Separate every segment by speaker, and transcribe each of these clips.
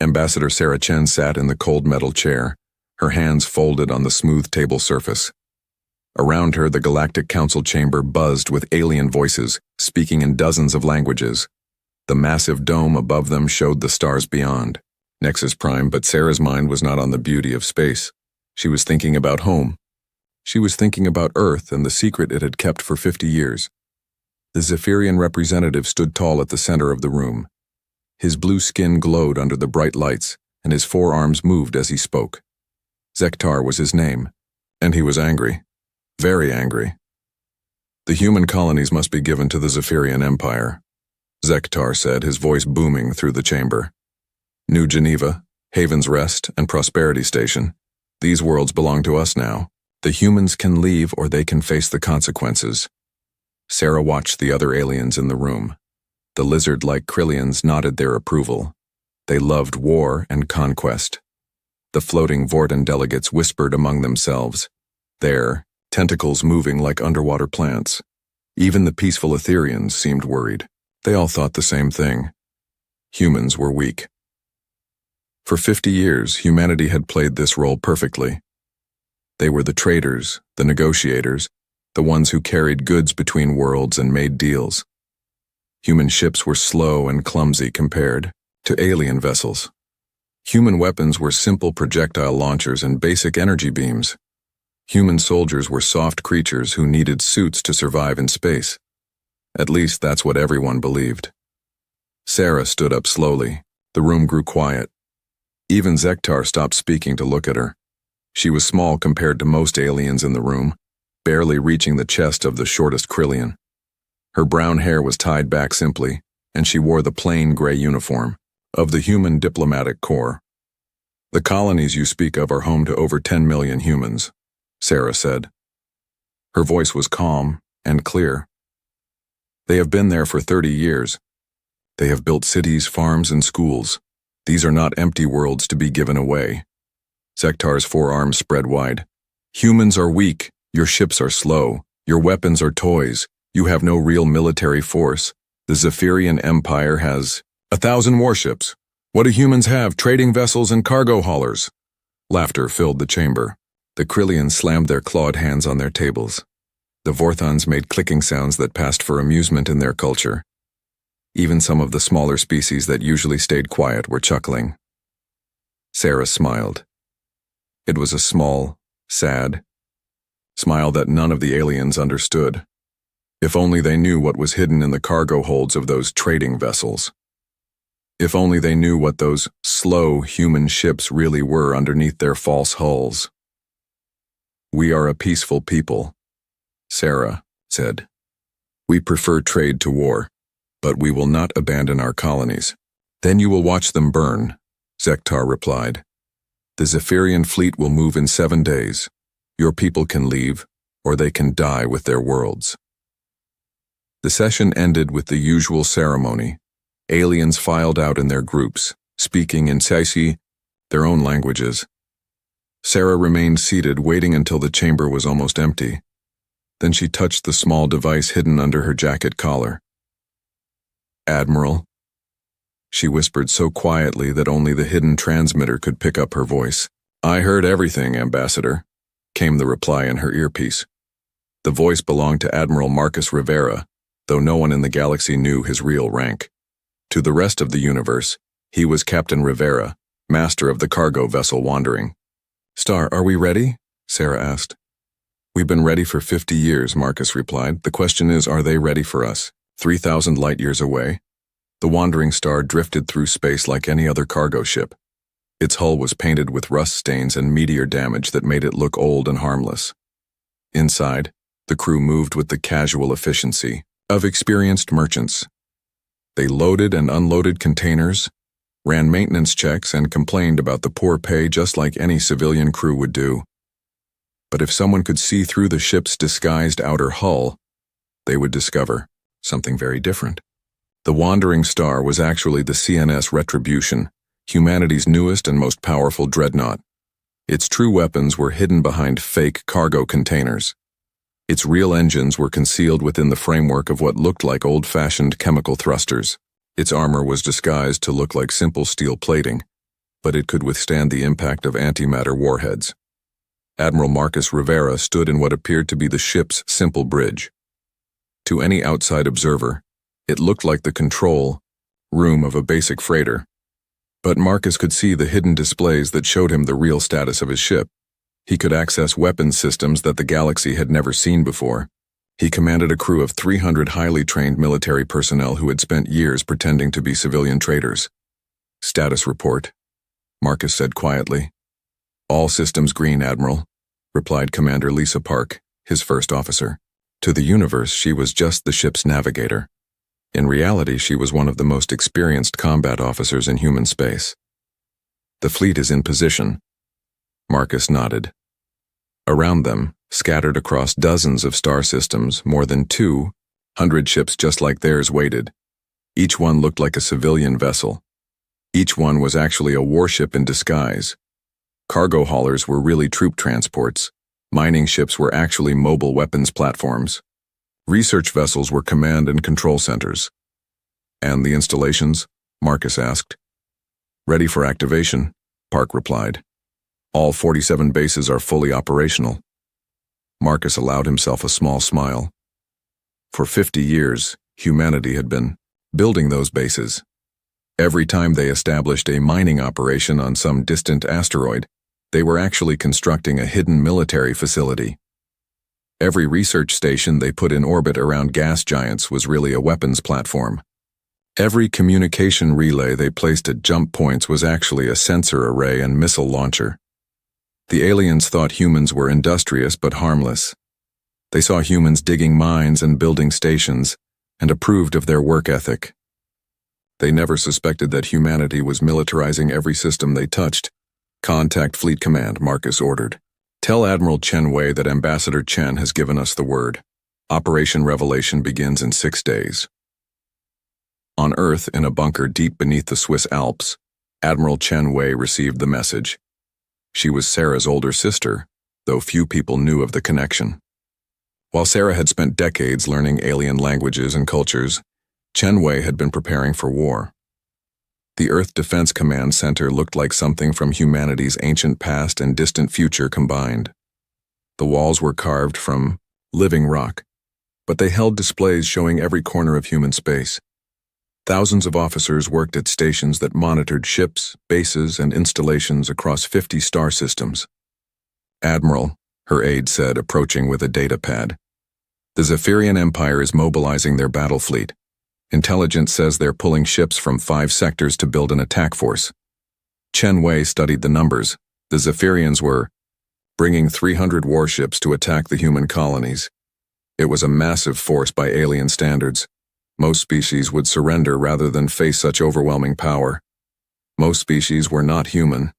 Speaker 1: Ambassador Sarah Chen sat in the cold metal chair, her hands folded on the smooth table surface. Around her, the Galactic Council chamber buzzed with alien voices, speaking in dozens of languages. The massive dome above them showed the stars beyond. Nexus Prime, but Sarah's mind was not on the beauty of space. She was thinking about home. She was thinking about Earth and the secret it had kept for 50 years. The Zephyrian representative stood tall at the center of the room. His blue skin glowed under the bright lights, and his forearms moved as he spoke. Zektar was his name, and he was angry. Very angry. The human colonies must be given to the Zephyrian Empire, Zektar said, his voice booming through the chamber. New Geneva, Haven's Rest, and Prosperity Station. These worlds belong to us now. The humans can leave or they can face the consequences. Sarah watched the other aliens in the room. The lizard-like Krillians nodded their approval. They loved war and conquest. The floating Vorten delegates whispered among themselves. There, tentacles moving like underwater plants. Even the peaceful Etherians seemed worried. They all thought the same thing. Humans were weak. For 50 years, humanity had played this role perfectly. They were the traders, the negotiators, the ones who carried goods between worlds and made deals. Human ships were slow and clumsy compared to alien vessels. Human weapons were simple projectile launchers and basic energy beams. Human soldiers were soft creatures who needed suits to survive in space. At least that's what everyone believed. Sarah stood up slowly. The room grew quiet. Even Zektar stopped speaking to look at her. She was small compared to most aliens in the room, barely reaching the chest of the shortest Krillian. Her brown hair was tied back simply, and she wore the plain gray uniform of the Human Diplomatic Corps. The colonies you speak of are home to over 10 million humans, Sarah said. Her voice was calm and clear. They have been there for 30 years. They have built cities, farms, and schools. These are not empty worlds to be given away. Zektar's forearms spread wide. Humans are weak. Your ships are slow. Your weapons are toys. You have no real military force. The Zephyrian Empire has 1,000 warships. What do humans have? Trading vessels and cargo haulers. Laughter filled the chamber. The Krillians slammed their clawed hands on their tables. The Vorthons made clicking sounds that passed for amusement in their culture. Even some of the smaller species that usually stayed quiet were chuckling. Sarah smiled. It was a small, sad smile that none of the aliens understood. If only they knew what was hidden in the cargo holds of those trading vessels. If only they knew what those slow human ships really were underneath their false hulls. We are a peaceful people, Sarah said. We prefer trade to war, but we will not abandon our colonies. Then you will watch them burn, Zektar replied. The Zephyrian fleet will move in 7 days. Your people can leave, or they can die with their worlds. The session ended with the usual ceremony. Aliens filed out in their groups, speaking in SciFi, their own languages. Sarah remained seated, waiting until the chamber was almost empty. Then she touched the small device hidden under her jacket collar. Admiral, she whispered so quietly that only the hidden transmitter could pick up her voice. I heard everything, Ambassador, came the reply in her earpiece. The voice belonged to Admiral Marcus Rivera, though no one in the galaxy knew his real rank. To the rest of the universe, he was Captain Rivera, master of the cargo vessel Wandering. Star, are we ready? Sarah asked. We've been ready for 50 years, Marcus replied. The question is, are they ready for us? 3,000 light-years away, the Wandering Star drifted through space like any other cargo ship. Its hull was painted with rust stains and meteor damage that made it look old and harmless. Inside, the crew moved with the casual efficiency of experienced merchants. They loaded and unloaded containers, ran maintenance checks, and complained about the poor pay just like any civilian crew would do. But if someone could see through the ship's disguised outer hull, they would discover something very different. The Wandering Star was actually the CNS Retribution, humanity's newest and most powerful dreadnought. Its true weapons were hidden behind fake cargo containers. Its real engines were concealed within the framework of what looked like old-fashioned chemical thrusters. Its armor was disguised to look like simple steel plating, but it could withstand the impact of antimatter warheads. Admiral Marcus Rivera stood in what appeared to be the ship's simple bridge. To any outside observer, it looked like the control room of a basic freighter. But Marcus could see the hidden displays that showed him the real status of his ship. He could access weapons systems that the galaxy had never seen before. He commanded a crew of 300 highly trained military personnel who had spent years pretending to be civilian traders. "Status report," Marcus said quietly. "All systems green, Admiral," replied Commander Lisa Park, his first officer. To the universe, she was just the ship's navigator. In reality, she was one of the most experienced combat officers in human space. "The fleet is in position." Marcus nodded. Around them, scattered across dozens of star systems, more than 200 ships just like theirs waited. Each one looked like a civilian vessel. Each one was actually a warship in disguise. Cargo haulers were really troop transports. Mining ships were actually mobile weapons platforms. Research vessels were command and control centers. "And the installations?" Marcus asked. "Ready for activation," Park replied. "All 47 bases are fully operational." Marcus allowed himself a small smile. For 50 years, humanity had been building those bases. Every time they established a mining operation on some distant asteroid, they were actually constructing a hidden military facility. Every research station they put in orbit around gas giants was really a weapons platform. Every communication relay they placed at jump points was actually a sensor array and missile launcher. The aliens thought humans were industrious but harmless. They saw humans digging mines and building stations, and approved of their work ethic. They never suspected that humanity was militarizing every system they touched. "Contact Fleet Command," Marcus ordered. "Tell Admiral Chen Wei that Ambassador Chen has given us the word. Operation Revelation begins in 6 days." On Earth, in a bunker deep beneath the Swiss Alps, Admiral Chen Wei received the message. She was Sarah's older sister, though few people knew of the connection. While Sarah had spent decades learning alien languages and cultures, Chen Wei had been preparing for war. The Earth Defense Command Center looked like something from humanity's ancient past and distant future combined. The walls were carved from living rock, but they held displays showing every corner of human space. Thousands of officers worked at stations that monitored ships, bases, and installations across 50 star systems. "Admiral," her aide said, approaching with a data pad, "the Zephyrian Empire is mobilizing their battle fleet. Intelligence says they're pulling ships from 5 sectors to build an attack force." Chen Wei studied the numbers. The Zephyrians were bringing 300 warships to attack the human colonies. It was a massive force by alien standards. Most species would surrender rather than face such overwhelming power. Most species were not human.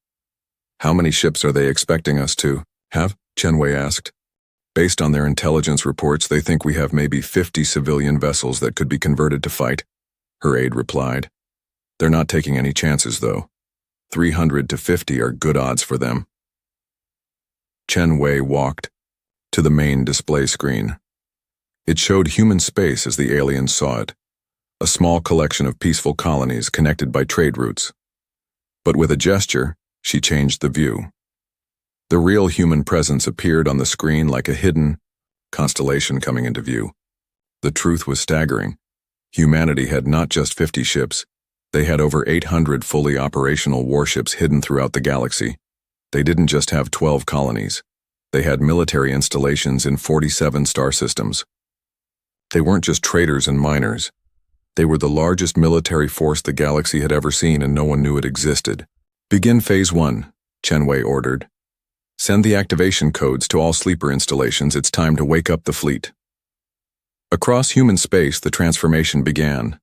Speaker 1: "How many ships are they expecting us to have?" Chen Wei asked. "Based on their intelligence reports, they think we have maybe 50 civilian vessels that could be converted to fight," her aide replied. "They're not taking any chances, though. 300 to 50 are good odds for them." Chen Wei walked to the main display screen. It showed human space as the aliens saw it, a small collection of peaceful colonies connected by trade routes. But with a gesture, she changed the view. The real human presence appeared on the screen like a hidden constellation coming into view. The truth was staggering. Humanity had not just 50 ships, they had over 800 fully operational warships hidden throughout the galaxy. They didn't just have 12 colonies. They had military installations in 47 star systems. They weren't just traders and miners. They were the largest military force the galaxy had ever seen, and no one knew it existed. "Begin Phase 1, Chen Wei ordered. "Send the activation codes to all sleeper installations. It's time to wake up the fleet." Across human space, the transformation began.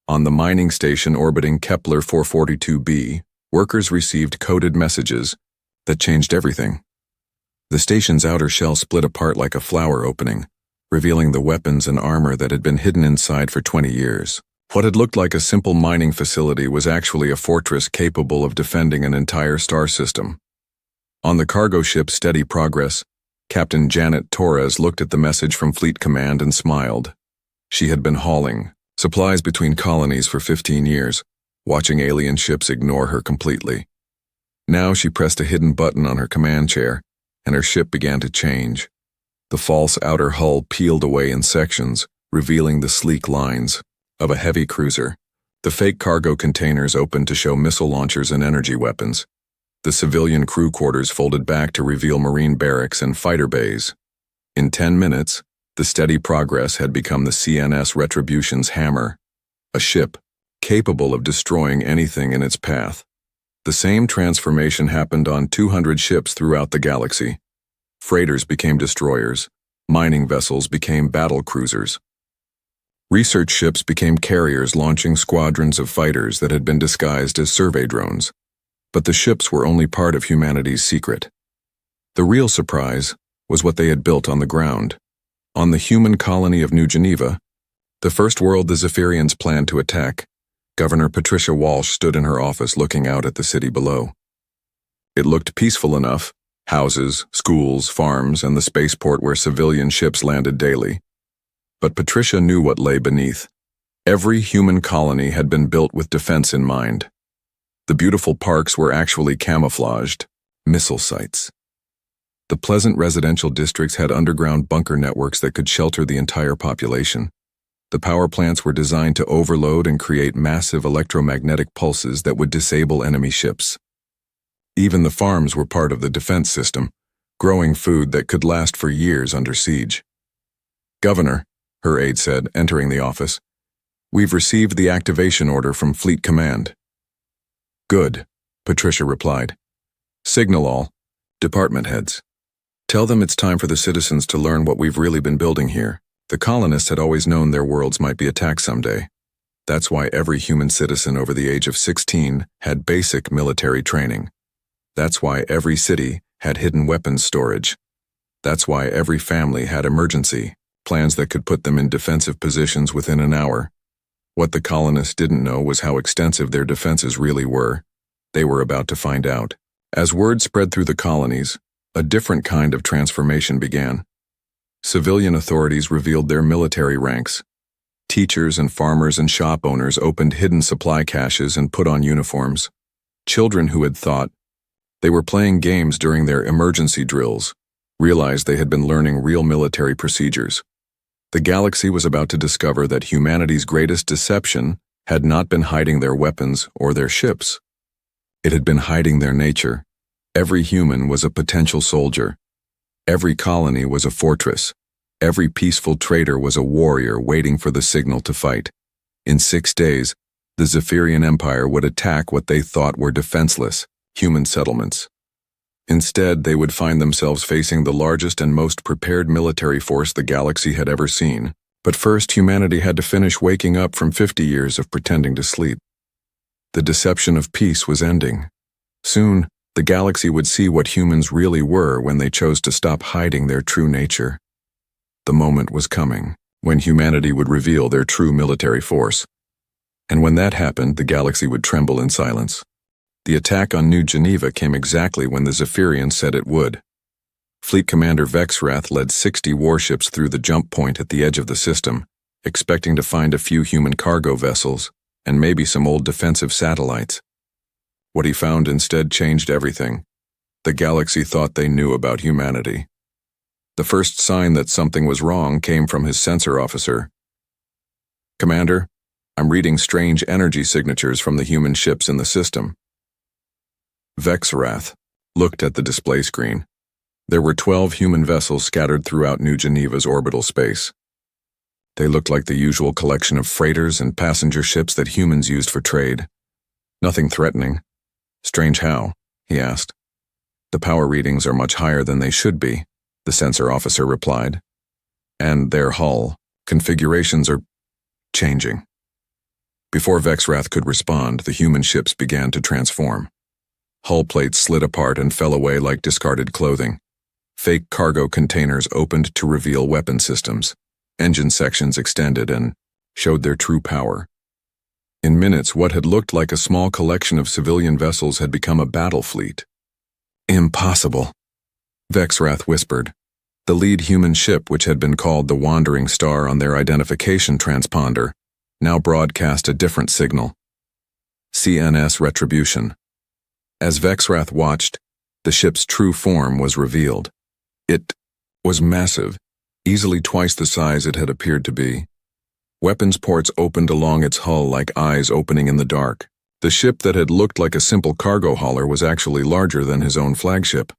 Speaker 1: On the mining station orbiting Kepler 442b, workers received coded messages that changed everything. The station's outer shell split apart like a flower opening, revealing the weapons and armor that had been hidden inside for 20 years. What had looked like a simple mining facility was actually a fortress capable of defending an entire star system. On the cargo ship Steady Progress, Captain Janet Torres looked at the message from Fleet Command and smiled. She had been hauling supplies between colonies for 15 years, watching alien ships ignore her completely. Now she pressed a hidden button on her command chair, and her ship began to change. The false outer hull peeled away in sections, revealing the sleek lines of a heavy cruiser. The fake cargo containers opened to show missile launchers and energy weapons. The civilian crew quarters folded back to reveal marine barracks and fighter bays. In 10 minutes, the steady progress had become the CNS Retribution's hammer, a ship capable of destroying anything in its path. The same transformation happened on 200 ships throughout the galaxy. Freighters became destroyers, mining vessels became battle cruisers. Research ships became carriers launching squadrons of fighters that had been disguised as survey drones. But the ships were only part of humanity's secret. The real surprise was what they had built on the ground. On the human colony of New Geneva, the first world the Zephyrians planned to attack, Governor Patricia Walsh stood in her office looking out at the city below. It looked peaceful enough: houses, schools, farms, and the spaceport where civilian ships landed daily. But Patricia knew what lay beneath. Every human colony had been built with defense in mind. The beautiful parks were actually camouflaged missile sites. The pleasant residential districts had underground bunker networks that could shelter the entire population. The power plants were designed to overload and create massive electromagnetic pulses that would disable enemy ships. Even the farms were part of the defense system, growing food that could last for years under siege. "Governor," her aide said, entering the office, "we've received the activation order from Fleet Command." "Good," Patricia replied. "Signal all department heads. Tell them it's time for the citizens to learn what we've really been building here." The colonists had always known their worlds might be attacked someday. That's why every human citizen over the age of 16 had basic military training. That's why every city had hidden weapons storage. That's why every family had emergency plans that could put them in defensive positions within an hour. What the colonists didn't know was how extensive their defenses really were. They were about to find out. As word spread through the colonies, a different kind of transformation began. Civilian authorities revealed their military ranks. Teachers and farmers and shop owners opened hidden supply caches and put on uniforms. Children who had thought they were playing games during their emergency drills realized they had been learning real military procedures. The galaxy was about to discover that humanity's greatest deception had not been hiding their weapons or their ships. It had been hiding their nature. Every human was a potential soldier. Every colony was a fortress. Every peaceful trader was a warrior waiting for the signal to fight. In 6 days, the Zephyrian Empire would attack what they thought were defenseless human settlements. Instead, they would find themselves facing the largest and most prepared military force the galaxy had ever seen. But first, humanity had to finish waking up from 50 years of pretending to sleep. The deception of peace was ending. Soon, the galaxy would see what humans really were when they chose to stop hiding their true nature. The moment was coming when humanity would reveal their true military force. And when that happened, the galaxy would tremble in silence. The attack on New Geneva came exactly when the Zephyrians said it would. Fleet Commander Vexrath led 60 warships through the jump point at the edge of the system, expecting to find a few human cargo vessels and maybe some old defensive satellites. What he found instead changed everything. The galaxy thought they knew about humanity. The first sign that something was wrong came from his sensor officer. "Commander, I'm reading strange energy signatures from the human ships in the system." Vexrath looked at the display screen. There were 12 human vessels scattered throughout New Geneva's orbital space. They looked like the usual collection of freighters and passenger ships that humans used for trade. Nothing threatening. "Strange how?" he asked. "The power readings are much higher than they should be," the sensor officer replied. "And their hull configurations are changing." Before Vexrath could respond, the human ships began to transform. Hull plates slid apart and fell away like discarded clothing. Fake cargo containers opened to reveal weapon systems. Engine sections extended and showed their true power. In minutes, what had looked like a small collection of civilian vessels had become a battle fleet. "Impossible," Vexrath whispered. The lead human ship, which had been called the Wandering Star on their identification transponder, now broadcast a different signal. CNS Retribution. As Vexrath watched, the ship's true form was revealed. It was massive, easily twice the size it had appeared to be. Weapons ports opened along its hull like eyes opening in the dark. The ship that had looked like a simple cargo hauler was actually larger than his own flagship.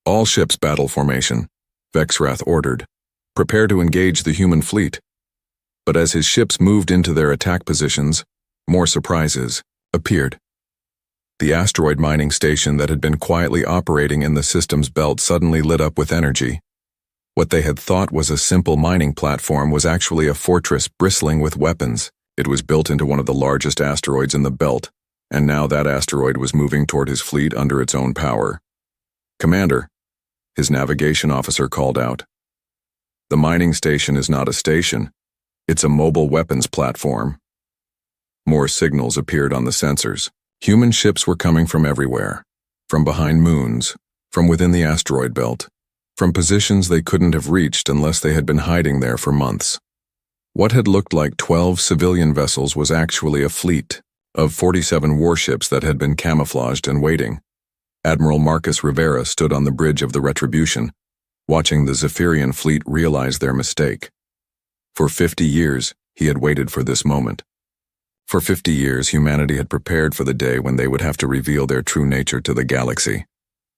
Speaker 1: "All ships battle formation," Vexrath ordered. "Prepare to engage the human fleet." But as his ships moved into their attack positions, more surprises appeared. The asteroid mining station that had been quietly operating in the system's belt suddenly lit up with energy. What they had thought was a simple mining platform was actually a fortress bristling with weapons. It was built into one of the largest asteroids in the belt, and now that asteroid was moving toward his fleet under its own power. "Commander," his navigation officer called out. "The mining station is not a station. It's a mobile weapons platform." More signals appeared on the sensors. Human ships were coming from everywhere. From behind moons, from within the asteroid belt, from positions they couldn't have reached unless they had been hiding there for months. What had looked like 12 civilian vessels was actually a fleet of 47 warships that had been camouflaged and waiting. Admiral Marcus Rivera stood on the bridge of the Retribution, watching the Zephyrian fleet realize their mistake. For 50 years, he had waited for this moment. For 50 years, humanity had prepared for the day when they would have to reveal their true nature to the galaxy.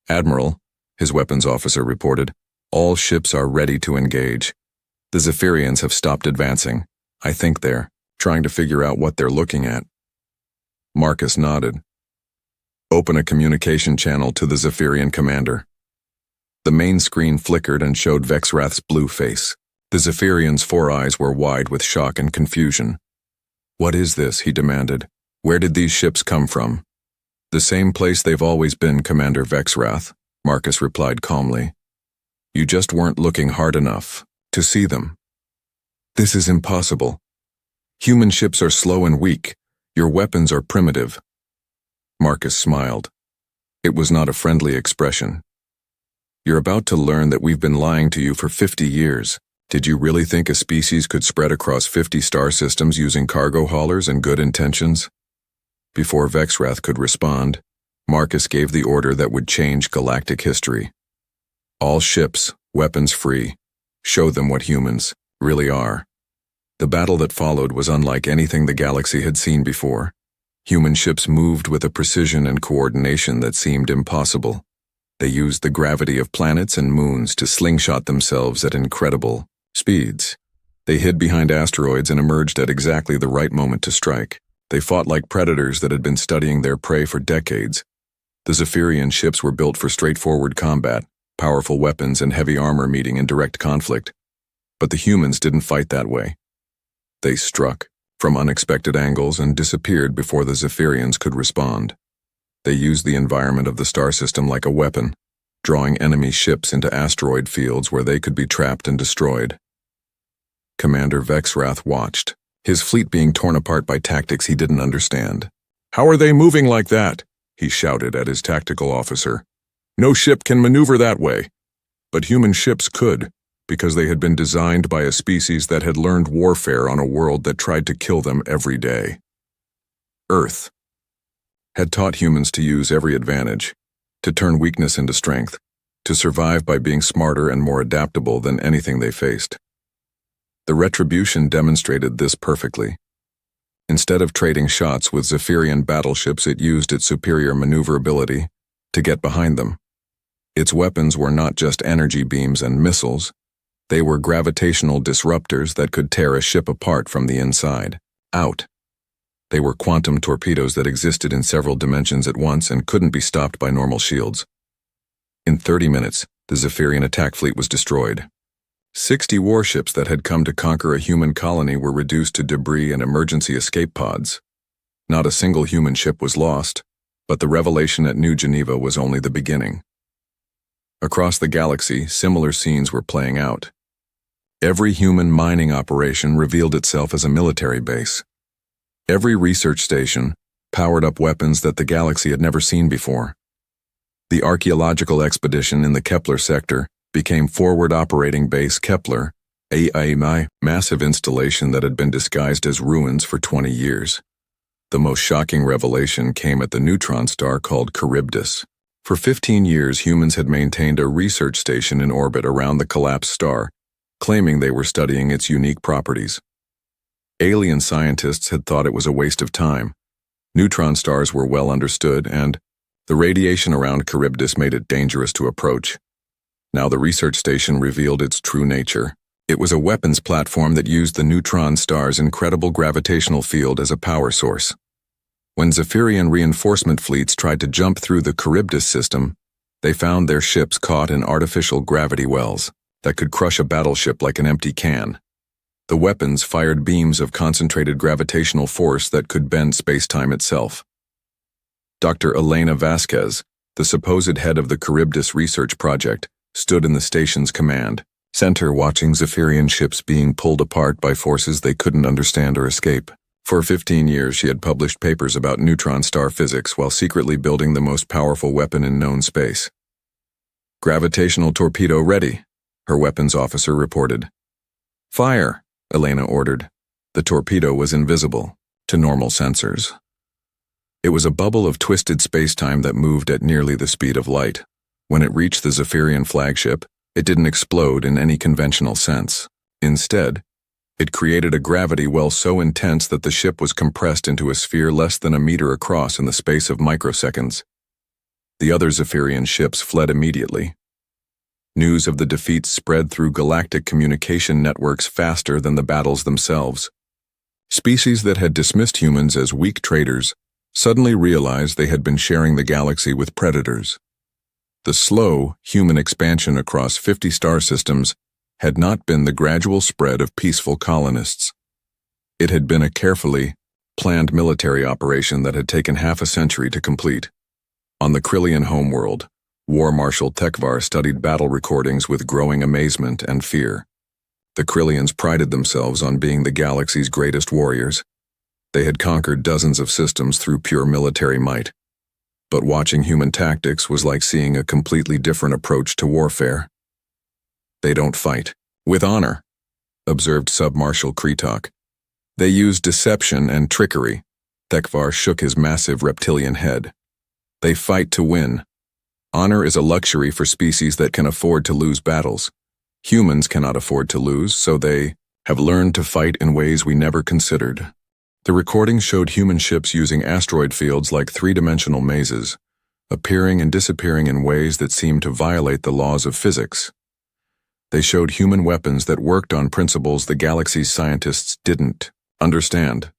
Speaker 1: "Admiral," his weapons officer reported, "all ships are ready to engage. The Zephyrians have stopped advancing. I think they're trying to figure out what they're looking at." Marcus nodded. "Open a communication channel to the Zephyrian commander." The main screen flickered and showed Vexrath's blue face. The Zephyrian's 4 eyes were wide with shock and confusion. "What is this?" he demanded. "Where did these ships come from?" "The same place they've always been, Commander Vexrath," Marcus replied calmly. "You just weren't looking hard enough to see them." "This is impossible. Human ships are slow and weak. Your weapons are primitive." Marcus smiled. It was not a friendly expression. "You're about to learn that we've been lying to you for 50 years. Did you really think a species could spread across 50 star systems using cargo haulers and good intentions?" Before Vexrath could respond, Marcus gave the order that would change galactic history. "All ships, weapons free. Show them what humans really are." The battle that followed was unlike anything the galaxy had seen before. Human ships moved with a precision and coordination that seemed impossible. They used the gravity of planets and moons to slingshot themselves at incredible speeds. They hid behind asteroids and emerged at exactly the right moment to strike. They fought like predators that had been studying their prey for decades. The Zephyrian ships were built for straightforward combat, powerful weapons and heavy armor meeting in direct conflict. But the humans didn't fight that way. They struck from unexpected angles and disappeared before the Zephyrians could respond. They used the environment of the star system like a weapon, drawing enemy ships into asteroid fields where they could be trapped and destroyed. Commander Vexrath watched, his fleet being torn apart by tactics he didn't understand. "How are they moving like that?" he shouted at his tactical officer. "No ship can maneuver that way." But human ships could, because they had been designed by a species that had learned warfare on a world that tried to kill them every day. Earth had taught humans to use every advantage, to turn weakness into strength, to survive by being smarter and more adaptable than anything they faced. The Retribution demonstrated this perfectly. Instead of trading shots with Zephyrian battleships, it used its superior maneuverability to get behind them. Its weapons were not just energy beams and missiles. They were gravitational disruptors that could tear a ship apart from the inside out. They were quantum torpedoes that existed in several dimensions at once and couldn't be stopped by normal shields. In 30 minutes, the Zephyrian attack fleet was destroyed. 60 warships that had come to conquer a human colony were reduced to debris and emergency escape pods. Not a single human ship was lost, but the revelation at New Geneva was only the beginning. Across the galaxy, similar scenes were playing out. Every human mining operation revealed itself as a military base. Every research station powered up weapons that the galaxy had never seen before. The archaeological expedition in the Kepler sector became Forward Operating Base Kepler, a massive installation that had been disguised as ruins for 20 years. The most shocking revelation came at the neutron star called Charybdis. For 15 years, humans had maintained a research station in orbit around the collapsed star, claiming they were studying its unique properties. Alien scientists had thought it was a waste of time. Neutron stars were well understood, and the radiation around Charybdis made it dangerous to approach. Now the research station revealed its true nature. It was a weapons platform that used the neutron star's incredible gravitational field as a power source. When Zephyrian reinforcement fleets tried to jump through the Charybdis system, they found their ships caught in artificial gravity wells that could crush a battleship like an empty can. The weapons fired beams of concentrated gravitational force that could bend space-time itself. Dr. Elena Vasquez, the supposed head of the Charybdis research project, stood in the station's command center watching Zephyrian ships being pulled apart by forces they couldn't understand or escape. For 15 years, she had published papers about neutron star physics while secretly building the most powerful weapon in known space. "Gravitational torpedo ready," her weapons officer reported. "Fire," Elena ordered. The torpedo was invisible to normal sensors. It was a bubble of twisted space-time that moved at nearly the speed of light. When it reached the Zephyrian flagship, it didn't explode in any conventional sense. Instead, it created a gravity well so intense that the ship was compressed into a sphere less than a meter across in the space of microseconds. The other Zephyrian ships fled immediately. News of the defeats spread through galactic communication networks faster than the battles themselves. Species that had dismissed humans as weak traders suddenly realized they had been sharing the galaxy with predators. The slow, human expansion across 50 star systems had not been the gradual spread of peaceful colonists. It had been a carefully planned military operation that had taken half a century to complete. On the Krillian homeworld, War Marshal Tekvar studied battle recordings with growing amazement and fear. The Krillians prided themselves on being the galaxy's greatest warriors. They had conquered dozens of systems through pure military might. But watching human tactics was like seeing a completely different approach to warfare. "They don't fight with honor," observed Sub-Marshal Kretok. "They use deception and trickery." Tekvar shook his massive reptilian head. "They fight to win. Honor is a luxury for species that can afford to lose battles. Humans cannot afford to lose, so they have learned to fight in ways we never considered." The recording showed human ships using asteroid fields like three-dimensional mazes, appearing and disappearing in ways that seemed to violate the laws of physics. They showed human weapons that worked on principles the galaxy's scientists didn't understand.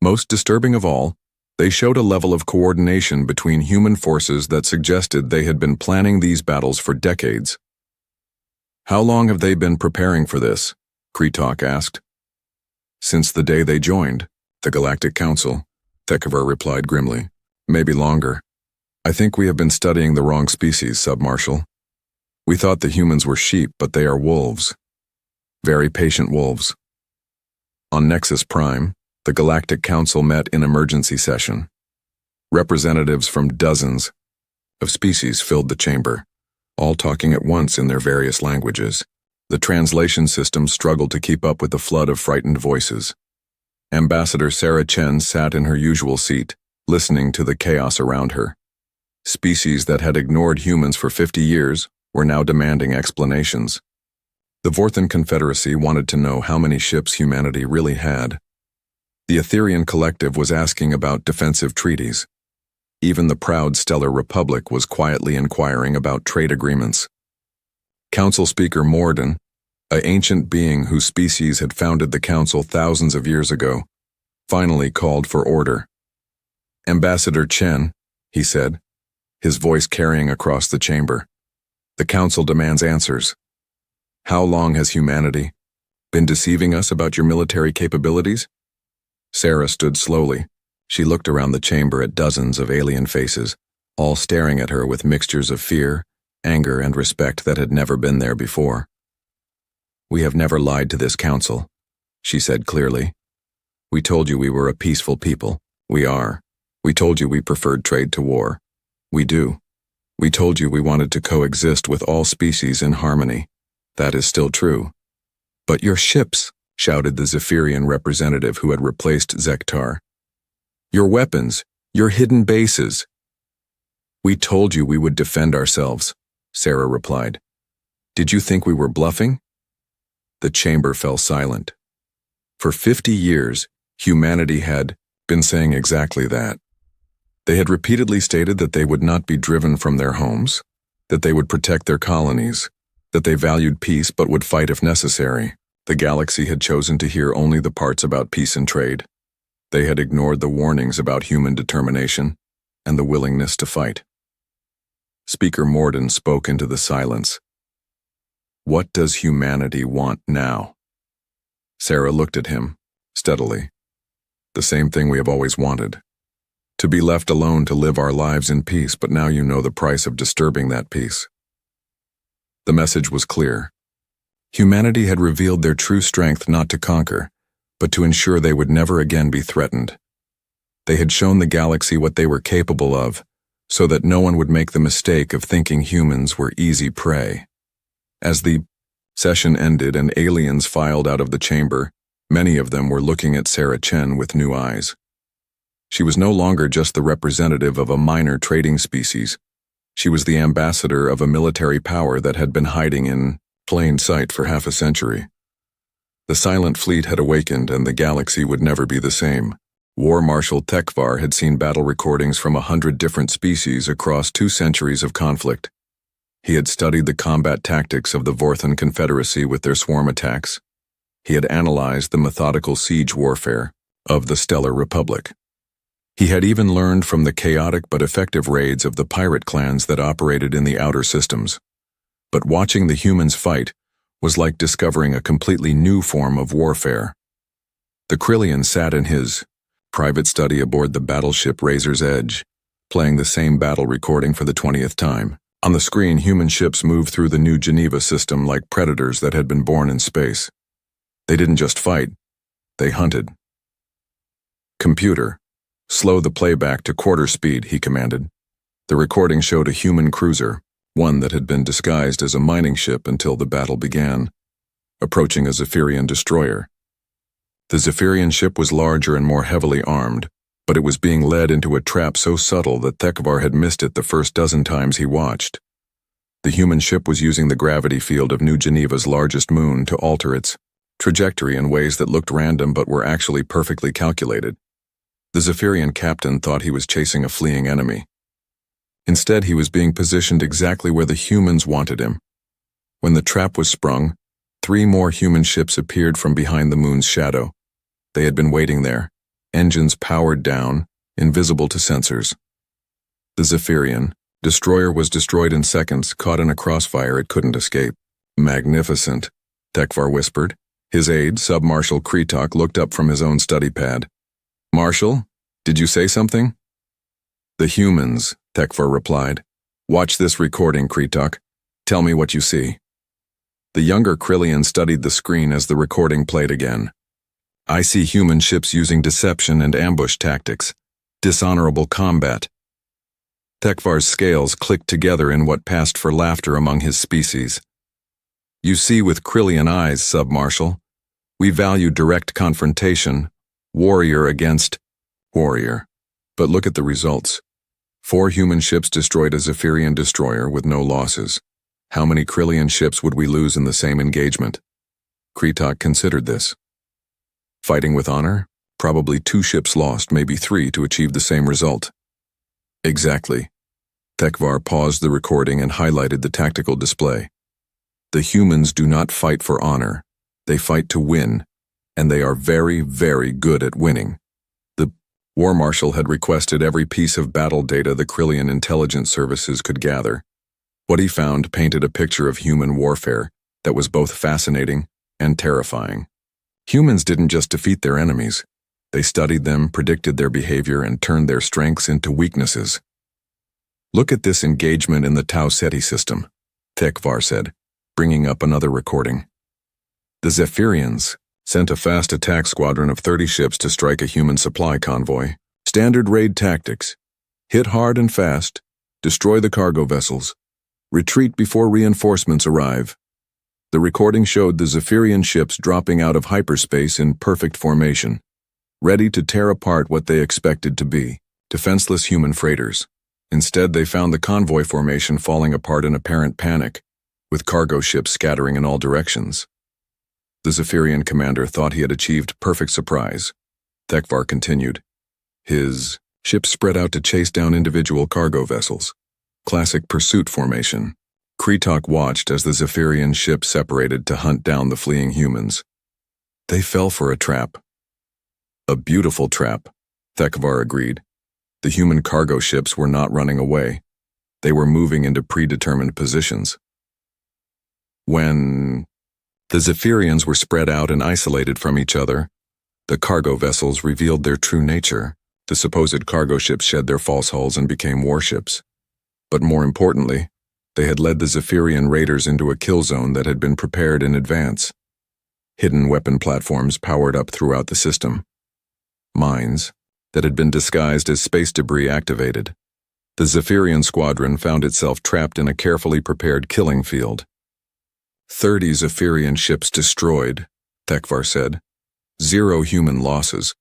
Speaker 1: Most disturbing of all, they showed a level of coordination between human forces that suggested they had been planning these battles for decades. "How long have they been preparing for this?" Kretok asked. "Since the day they joined the Galactic Council," Tekvar replied grimly. "Maybe longer. I think we have been studying the wrong species, Sub-Marshal. We thought the humans were sheep, but they are wolves. Very patient wolves." On Nexus Prime, the Galactic Council met in emergency session. Representatives from dozens of species filled the chamber, all talking at once in their various languages. The translation system struggled to keep up with the flood of frightened voices. Ambassador Sarah Chen sat in her usual seat, listening to the chaos around her. Species that had ignored humans for 50 years were now demanding explanations. The Vorthan Confederacy wanted to know how many ships humanity really had. The Etherian Collective was asking about defensive treaties. Even the proud Stellar Republic was quietly inquiring about trade agreements. Council Speaker Morden, an ancient being whose species had founded the Council thousands of years ago, finally called for order. "Ambassador Chen," he said, his voice carrying across the chamber, "the Council demands answers. How long has humanity been deceiving us about your military capabilities?" Sarah stood slowly. She looked around the chamber at dozens of alien faces, all staring at her with mixtures of fear, anger, and respect that had never been there before. "We have never lied to this council," she said clearly. "We told you we were a peaceful people. We are. We told you we preferred trade to war. We do. We told you we wanted to coexist with all species in harmony. That is still true." "But your ships," shouted the Zephyrian representative who had replaced Zektar. Your weapons, your hidden bases." "We told you we would defend ourselves," Sarah replied. "Did you think we were bluffing?" The chamber fell silent. For 50 years, humanity had been saying exactly that. They had repeatedly stated that they would not be driven from their homes, that they would protect their colonies, that they valued peace but would fight if necessary. The galaxy had chosen to hear only the parts about peace and trade. They had ignored the warnings about human determination and the willingness to fight. Speaker Morden spoke into the silence. "What does humanity want now?" Sarah looked at him, steadily. "The same thing we have always wanted. To be left alone to live our lives in peace, but now you know the price of disturbing that peace." The message was clear. Humanity had revealed their true strength not to conquer, but to ensure they would never again be threatened. They had shown the galaxy what they were capable of, so that no one would make the mistake of thinking humans were easy prey. As the session ended and aliens filed out of the chamber, many of them were looking at Sarah Chen with new eyes. She was no longer just the representative of a minor trading species. She was the ambassador of a military power that had been hiding in plain sight for half a century. The silent fleet had awakened, and the galaxy would never be the same. War Marshal Tekvar had seen battle recordings from 100 different species across 2 centuries of conflict. He had studied the combat tactics of the Vorthan Confederacy with their swarm attacks. He had analyzed the methodical siege warfare of the Stellar Republic. He had even learned from the chaotic but effective raids of the pirate clans that operated in the outer systems. But watching the humans fight was like discovering a completely new form of warfare. The Krillian sat in his private study aboard the battleship Razor's Edge, playing the same battle recording for the 20th time. On the screen, human ships moved through the new Geneva system like predators that had been born in space. They didn't just fight, they hunted. "Computer, slow the playback to quarter speed," he commanded. The recording showed a human cruiser, one that had been disguised as a mining ship until the battle began, approaching a Zephyrian destroyer. The Zephyrian ship was larger and more heavily armed, but it was being led into a trap so subtle that Tekvar had missed it the first dozen times he watched. The human ship was using the gravity field of New Geneva's largest moon to alter its trajectory in ways that looked random but were actually perfectly calculated. The Zephyrian captain thought he was chasing a fleeing enemy. Instead, he was being positioned exactly where the humans wanted him. When the trap was sprung, 3 more human ships appeared from behind the moon's shadow. They had been waiting there, engines powered down, invisible to sensors. The Zephyrian destroyer was destroyed in seconds, caught in a crossfire it couldn't escape. "Magnificent," Tekvar whispered. His aide, Sub-Marshal Kretok, looked up from his own study pad. "Marshal, did you say something?" "The humans," Tekvar replied. "Watch this recording, Kretok. Tell me what you see." The younger Krillian studied the screen as the recording played again. "I see human ships using deception and ambush tactics. Dishonorable combat." Tekvar's scales clicked together in what passed for laughter among his species. "You see with Krillian eyes, Sub-Marshal. We value direct confrontation, warrior against warrior. But look at the results. 4 human ships destroyed a Zephyrian destroyer with no losses. How many Krillian ships would we lose in the same engagement?" Kretok considered this. "Fighting with honor? Probably 2 ships lost, maybe 3 to achieve the same result." "Exactly." Tekvar paused the recording and highlighted the tactical display. "The humans do not fight for honor. They fight to win, and they are very, very good at winning." The War Marshal had requested every piece of battle data the Krillian intelligence services could gather. What he found painted a picture of human warfare that was both fascinating and terrifying. Humans didn't just defeat their enemies. They studied them, predicted their behavior, and turned their strengths into weaknesses. "Look at this engagement in the Tau Ceti system," Tekvar said, bringing up another recording. "The Zephyrians sent a fast attack squadron of 30 ships to strike a human supply convoy. Standard raid tactics. Hit hard and fast, destroy the cargo vessels, retreat before reinforcements arrive." The recording showed the Zephyrian ships dropping out of hyperspace in perfect formation. ready to tear apart what they expected to be defenseless human freighters. Instead, they found the convoy formation falling apart in apparent panic, with cargo ships scattering in all directions. The Zephyrian commander thought he had achieved perfect surprise. Thekvar continued. His ships spread out to chase down individual cargo vessels. Classic pursuit formation. Kretok watched as the Zephyrian ships separated to hunt down the fleeing humans. They fell for a trap. A beautiful trap, Thekvar agreed. The human cargo ships were not running away. They were moving into predetermined positions. When the Zephyrians were spread out and isolated from each other, the cargo vessels revealed their true nature. The supposed cargo ships shed their false hulls and became warships. But more importantly, they had led the Zephyrian raiders into a kill zone that had been prepared in advance. Hidden weapon platforms powered up throughout the system. Mines that had been disguised as space debris activated. The Zephyrian squadron found itself trapped in a carefully prepared killing field. 30 Zephyrian ships destroyed, Thekvar said. 0 human losses.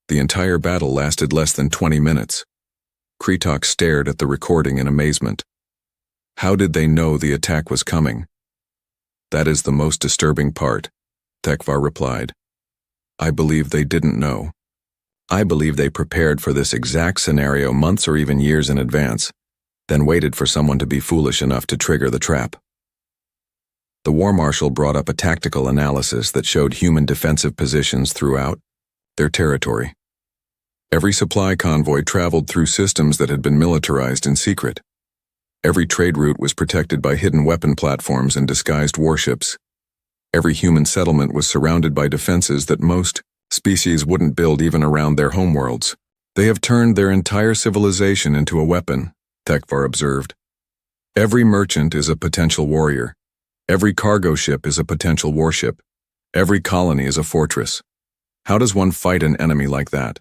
Speaker 1: The entire battle lasted less than 20 minutes. Kretok stared at the recording in amazement. How did they know the attack was coming? That is the most disturbing part, Thekvar replied. I believe they didn't know. I believe they prepared for this exact scenario months or even years in advance, then waited for someone to be foolish enough to trigger the trap. The War Marshal brought up a tactical analysis that showed human defensive positions throughout their territory. Every supply convoy traveled through systems that had been militarized in secret. Every trade route was protected by hidden weapon platforms and disguised warships. Every human settlement was surrounded by defenses that most species wouldn't build even around their homeworlds. They have turned their entire civilization into a weapon, Thekvar observed. Every merchant is a potential warrior. Every cargo ship is a potential warship. Every colony is a fortress. How does one fight an enemy like that?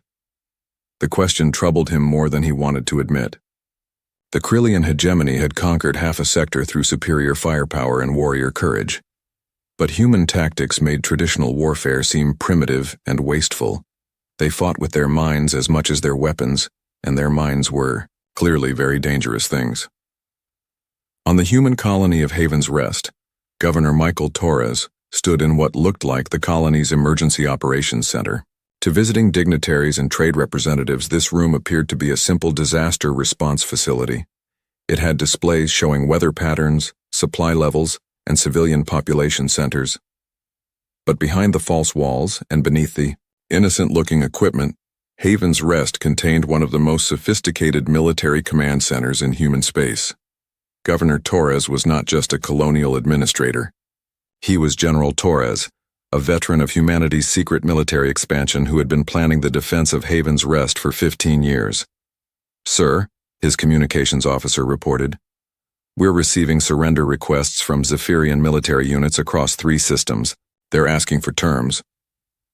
Speaker 1: The question troubled him more than he wanted to admit. The Krillian hegemony had conquered half a sector through superior firepower and warrior courage. But human tactics made traditional warfare seem primitive and wasteful. They fought with their minds as much as their weapons, and their minds were, clearly, very dangerous things. On the human colony of Haven's Rest, Governor Michael Torres stood in what looked like the colony's emergency operations center. To visiting dignitaries and trade representatives, this room appeared to be a simple disaster response facility. It had displays showing weather patterns, supply levels, and civilian population centers. But behind the false walls and beneath the innocent-looking equipment, Haven's Rest contained one of the most sophisticated military command centers in human space. Governor Torres was not just a colonial administrator. He was General Torres, a veteran of humanity's secret military expansion who had been planning the defense of Haven's Rest for 15 years. Sir, his communications officer reported, we're receiving surrender requests from Zephyrian military units across 3 systems. They're asking for terms.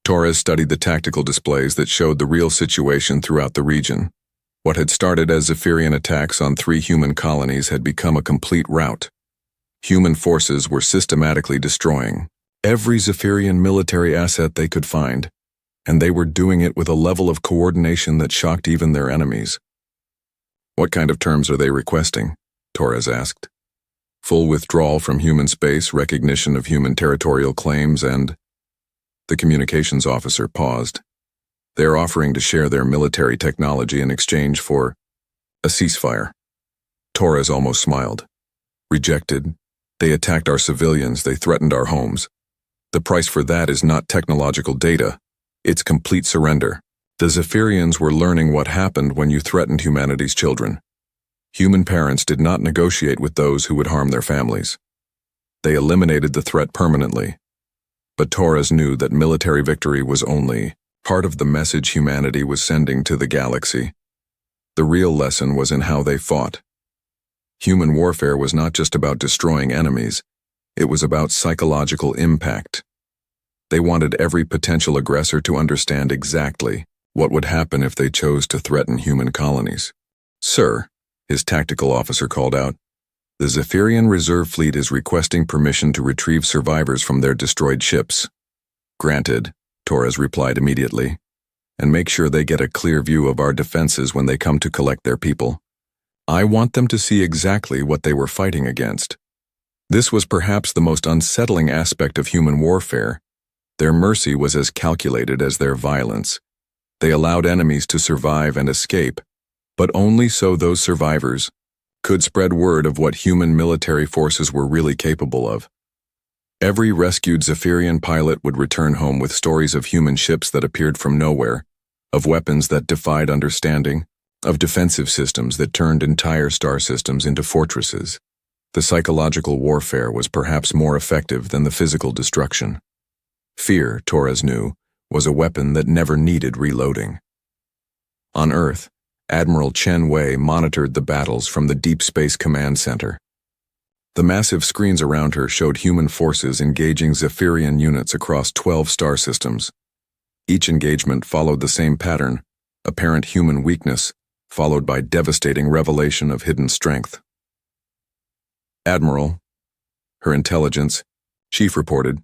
Speaker 1: Torres studied the tactical displays that showed the real situation throughout the region. What had started as Zephyrian attacks on 3 human colonies had become a complete rout. Human forces were systematically destroying every Zephyrian military asset they could find, and they were doing it with a level of coordination that shocked even their enemies. What kind of terms are they requesting? Torres asked. Full withdrawal from human space, recognition of human territorial claims, and... The communications officer paused. They are offering to share their military technology in exchange for a ceasefire. Torres almost smiled. Rejected. They attacked our civilians, they threatened our homes. The price for that is not technological data. It's complete surrender. The Zephyrians were learning what happened when you threatened humanity's children. Human parents did not negotiate with those who would harm their families. They eliminated the threat permanently. But Torres knew that military victory was only part of the message humanity was sending to the galaxy. The real lesson was in how they fought. Human warfare was not just about destroying enemies, it was about psychological impact. They wanted every potential aggressor to understand exactly what would happen if they chose to threaten human colonies. Sir, his tactical officer called out, the Zephyrian Reserve Fleet is requesting permission to retrieve survivors from their destroyed ships. Granted, Torres replied immediately. and make sure they get a clear view of our defenses when they come to collect their people. I want them to see exactly what they were fighting against. This was perhaps the most unsettling aspect of human warfare. Their mercy was as calculated as their violence. They allowed enemies to survive and escape, but only so those survivors could spread word of what human military forces were really capable of. Every rescued Zephyrian pilot would return home with stories of human ships that appeared from nowhere, of weapons that defied understanding, of defensive systems that turned entire star systems into fortresses. The psychological warfare was perhaps more effective than the physical destruction. Fear, Torres knew, was a weapon that never needed reloading. On Earth, Admiral Chen Wei monitored the battles from the Deep Space Command Center. The massive screens around her showed human forces engaging Zephyrian units across 12 star systems. Each engagement followed the same pattern: apparent human weakness, followed by devastating revelation of hidden strength. Admiral, her intelligence chief reported,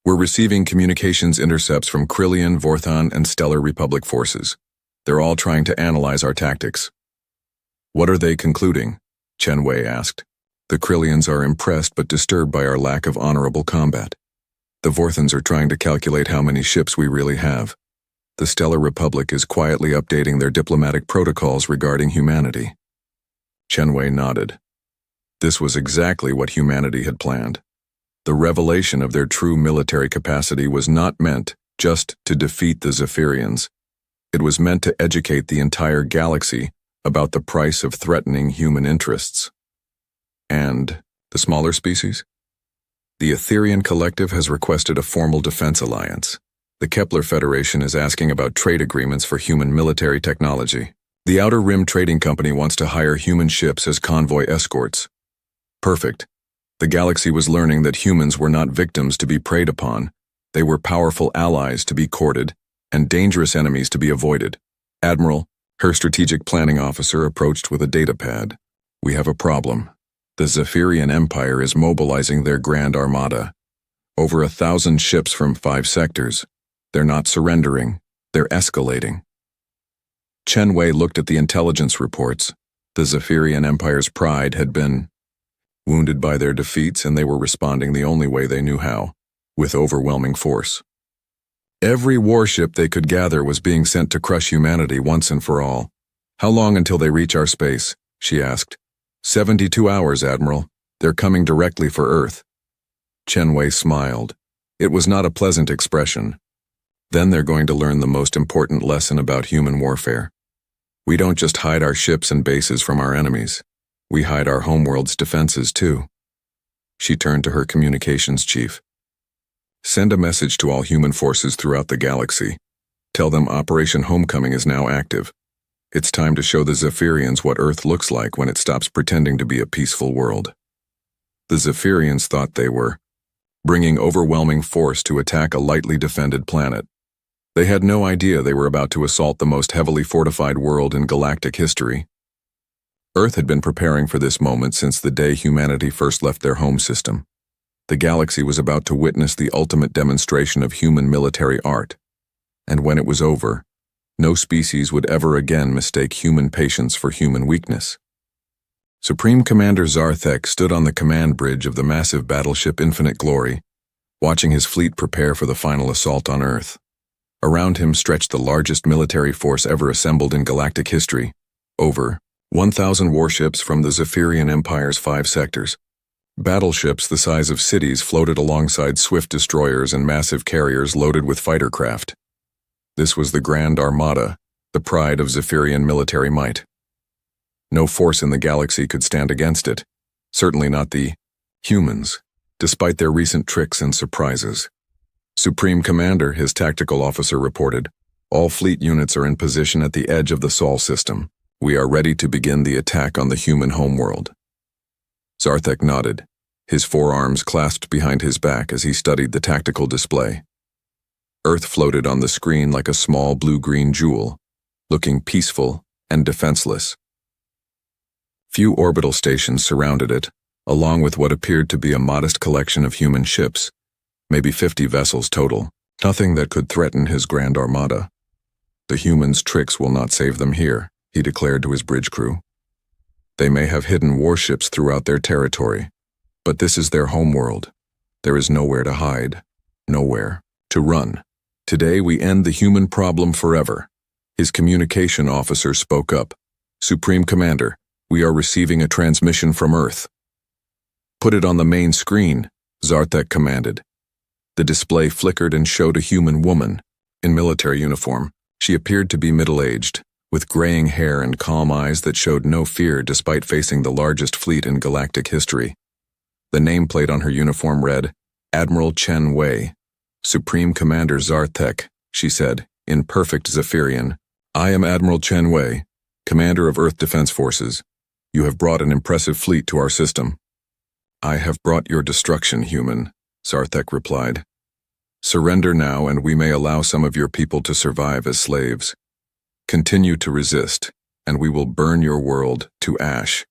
Speaker 1: "We're receiving communications intercepts from Krillian, Vorthon, and Stellar Republic forces. They're all trying to analyze our tactics." "What are they concluding?" Chen Wei asked. "The Krillians are impressed but disturbed by our lack of honorable combat. The Vorthons are trying to calculate how many ships we really have. The Stellar Republic is quietly updating their diplomatic protocols regarding humanity." Chen Wei nodded. This was exactly what humanity had planned. The revelation of their true military capacity was not meant just to defeat the Zephyrians. It was meant to educate the entire galaxy about the price of threatening human interests. And the smaller species? The Etherian Collective has requested a formal defense alliance. The Kepler Federation is asking about trade agreements for human military technology. The Outer Rim Trading Company wants to hire human ships as convoy escorts. Perfect. The galaxy was learning that humans were not victims to be preyed upon. They were powerful allies to be courted, and dangerous enemies to be avoided. Admiral, her strategic planning officer, approached with a data pad. "We have a problem. The Zephyrian Empire is mobilizing their Grand Armada. Over 1,000 ships from 5 sectors. They're not surrendering. They're escalating." Chen Wei looked at the intelligence reports. The Zephyrian Empire's pride had been wounded by their defeats, and they were responding the only way they knew how, with overwhelming force. Every warship they could gather was being sent to crush humanity once and for all. "How long until they reach our space?" she asked. 72 hours, Admiral. They're coming directly for Earth." Chen Wei smiled. It was not a pleasant expression. Then they're going to learn the most important lesson about human warfare. We don't just hide our ships and bases from our enemies. We hide our homeworld's defenses too. She turned to her communications chief. "Send a message to all human forces throughout the galaxy. Tell them Operation Homecoming is now active. It's time to show the Zephyrians what Earth looks like when it stops pretending to be a peaceful world." The Zephyrians thought they were bringing overwhelming force to attack a lightly defended planet. They had no idea they were about to assault the most heavily fortified world in galactic history. Earth had been preparing for this moment since the day humanity first left their home system. The galaxy was about to witness the ultimate demonstration of human military art. And when it was over, no species would ever again mistake human patience for human weakness. Supreme Commander Zarthek stood on the command bridge of the massive battleship Infinite Glory, watching his fleet prepare for the final assault on Earth. Around him stretched the largest military force ever assembled in galactic history, over 1,000 warships from the Zephyrian Empire's 5 sectors. Battleships the size of cities floated alongside swift destroyers and massive carriers loaded with fighter craft. This was the Grand Armada, the pride of Zephyrian military might. No force in the galaxy could stand against it, certainly not the humans, despite their recent tricks and surprises. "Supreme Commander," his tactical officer reported, "all fleet units are in position at the edge of the Sol system. We are ready to begin the attack on the human homeworld." Zarthek nodded, his forearms clasped behind his back as he studied the tactical display. Earth floated on the screen like a small blue-green jewel, looking peaceful and defenseless. Few orbital stations surrounded it, along with what appeared to be a modest collection of human ships, maybe 50 vessels total, nothing that could threaten his Grand Armada. The humans' tricks will not save them here, he declared to his bridge crew. They may have hidden warships throughout their territory, but this is their homeworld. There is nowhere to hide, nowhere to run. Today we end the human problem forever. His communication officer spoke up. Supreme Commander, we are receiving a transmission from Earth. Put it on the main screen, Zarthek commanded. The display flickered and showed a human woman in military uniform. She appeared to be middle-aged, with graying hair and calm eyes that showed no fear despite facing the largest fleet in galactic history. The nameplate on her uniform read, Admiral Chen Wei. Supreme Commander Zarthek, she said, in perfect Zephyrian. I am Admiral Chen Wei, Commander of Earth Defense Forces. You have brought an impressive fleet to our system. I have brought your destruction, human, Zarthek replied. Surrender now and we may allow some of your people to survive as slaves. Continue to resist, and we will burn your world to ash.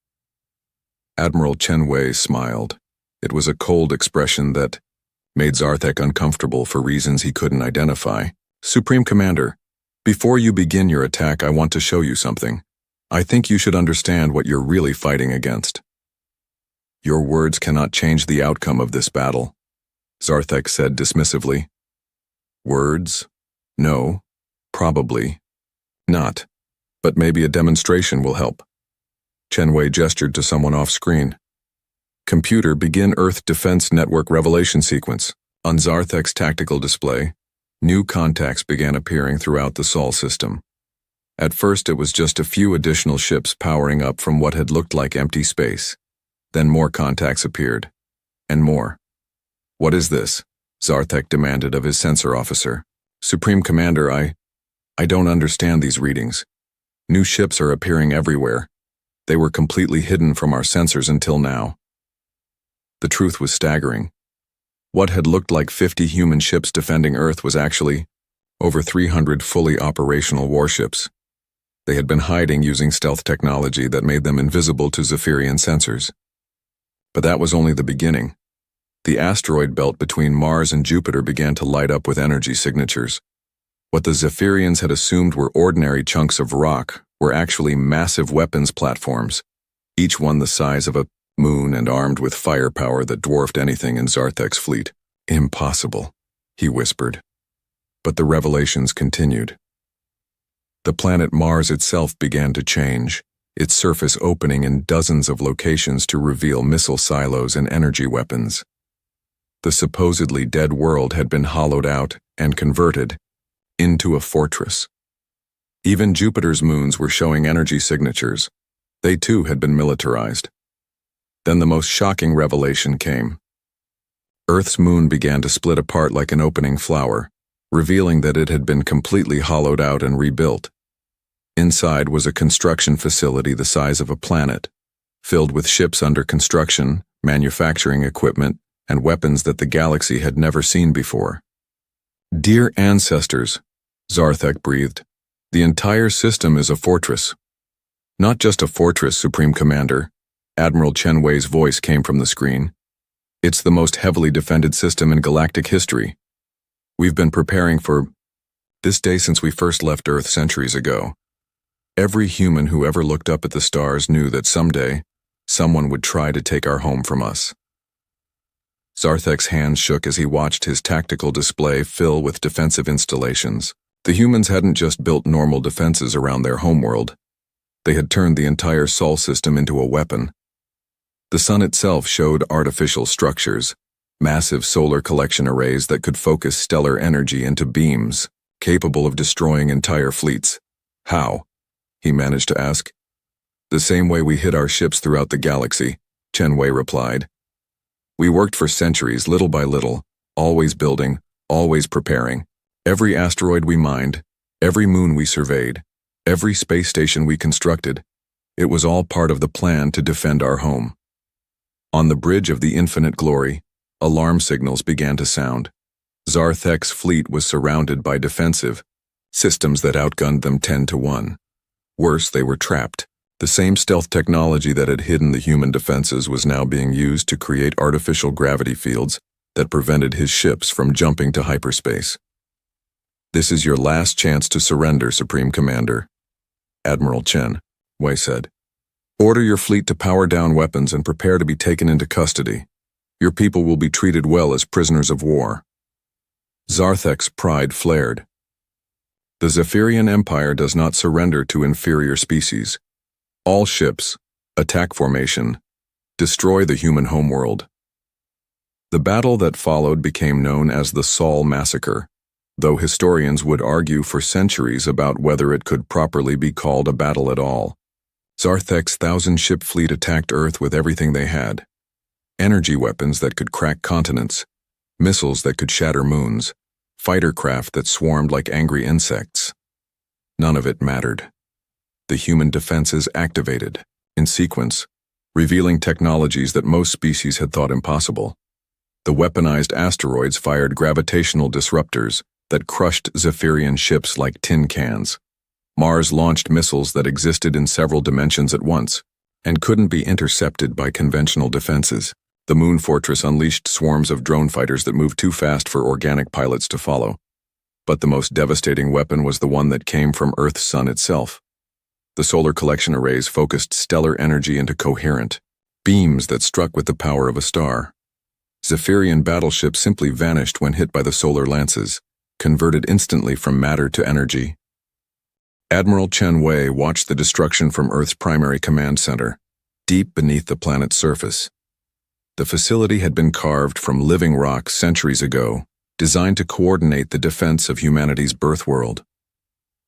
Speaker 1: Admiral Chen Wei smiled. It was a cold expression that made Zarthek uncomfortable for reasons he couldn't identify. Supreme Commander, before you begin your attack, I want to show you something. I think you should understand what you're really fighting against. Your words cannot change the outcome of this battle, Zarthek said dismissively. Words? No, probably not. But maybe a demonstration will help. Chen Wei gestured to someone off-screen. Computer, begin Earth Defense Network revelation sequence. On Zarthek's tactical display, new contacts began appearing throughout the Sol system. At first it was just a few additional ships powering up from what had looked like empty space. Then more contacts appeared. And more. What is this? Zarthek demanded of his sensor officer. Supreme Commander, I don't understand these readings. New ships are appearing everywhere. They were completely hidden from our sensors until now. The truth was staggering. What had looked like 50 human ships defending Earth was actually over 300 fully operational warships. They had been hiding using stealth technology that made them invisible to Zephyrian sensors. But that was only the beginning. The asteroid belt between Mars and Jupiter began to light up with energy signatures. What the Zephyrians had assumed were ordinary chunks of rock were actually massive weapons platforms, each one the size of a moon and armed with firepower that dwarfed anything in Zarthek's fleet. Impossible, he whispered. But the revelations continued. The planet Mars itself began to change, its surface opening in dozens of locations to reveal missile silos and energy weapons. The supposedly dead world had been hollowed out and converted into a fortress. Even Jupiter's moons were showing energy signatures. They too had been militarized. Then the most shocking revelation came. Earth's moon began to split apart like an opening flower, revealing that it had been completely hollowed out and rebuilt. Inside was a construction facility the size of a planet, filled with ships under construction, manufacturing equipment, and weapons that the galaxy had never seen before. Dear ancestors, Zarthek breathed, the entire system is a fortress. Not just a fortress, Supreme Commander. Admiral Chen Wei's voice came from the screen. It's the most heavily defended system in galactic history. We've been preparing for this day since we first left Earth centuries ago. Every human who ever looked up at the stars knew that someday, someone would try to take our home from us. Zarthek's hands shook as he watched his tactical display fill with defensive installations. The humans hadn't just built normal defenses around their homeworld. They had turned the entire Sol system into a weapon. The sun itself showed artificial structures, massive solar collection arrays that could focus stellar energy into beams, capable of destroying entire fleets. How? He managed to ask. The same way we hid our ships throughout the galaxy, Chen Wei replied. We worked for centuries, little by little, always building, always preparing. Every asteroid we mined, every moon we surveyed, every space station we constructed, it was all part of the plan to defend our home. On the bridge of the infinite glory, alarm signals began to sound. Zarthek's fleet was surrounded by defensive systems that outgunned them 10-1. Worse, they were trapped. The same stealth technology that had hidden the human defenses was now being used to create artificial gravity fields that prevented his ships from jumping to hyperspace. This is your last chance to surrender, Supreme Commander. Admiral Chen Wei said. Order your fleet to power down weapons and prepare to be taken into custody. Your people will be treated well as prisoners of war. Zarthek's pride flared. The Zephyrian Empire does not surrender to inferior species. All ships, attack formation, destroy the human homeworld. The battle that followed became known as the Sol Massacre, though historians would argue for centuries about whether it could properly be called a battle at all. Zarthek's 1,000-ship fleet attacked Earth with everything they had. Energy weapons that could crack continents, missiles that could shatter moons, fighter craft that swarmed like angry insects. None of it mattered. The human defenses activated, in sequence, revealing technologies that most species had thought impossible. The weaponized asteroids fired gravitational disruptors that crushed Zephyrian ships like tin cans. Mars launched missiles that existed in several dimensions at once and couldn't be intercepted by conventional defenses. The Moon Fortress unleashed swarms of drone fighters that moved too fast for organic pilots to follow. But the most devastating weapon was the one that came from Earth's sun itself. The solar collection arrays focused stellar energy into coherent beams that struck with the power of a star. Zephyrian battleships simply vanished when hit by the solar lances, converted instantly from matter to energy. Admiral Chen Wei watched the destruction from Earth's primary command center, deep beneath the planet's surface. The facility had been carved from living rock centuries ago, designed to coordinate the defense of humanity's birth world.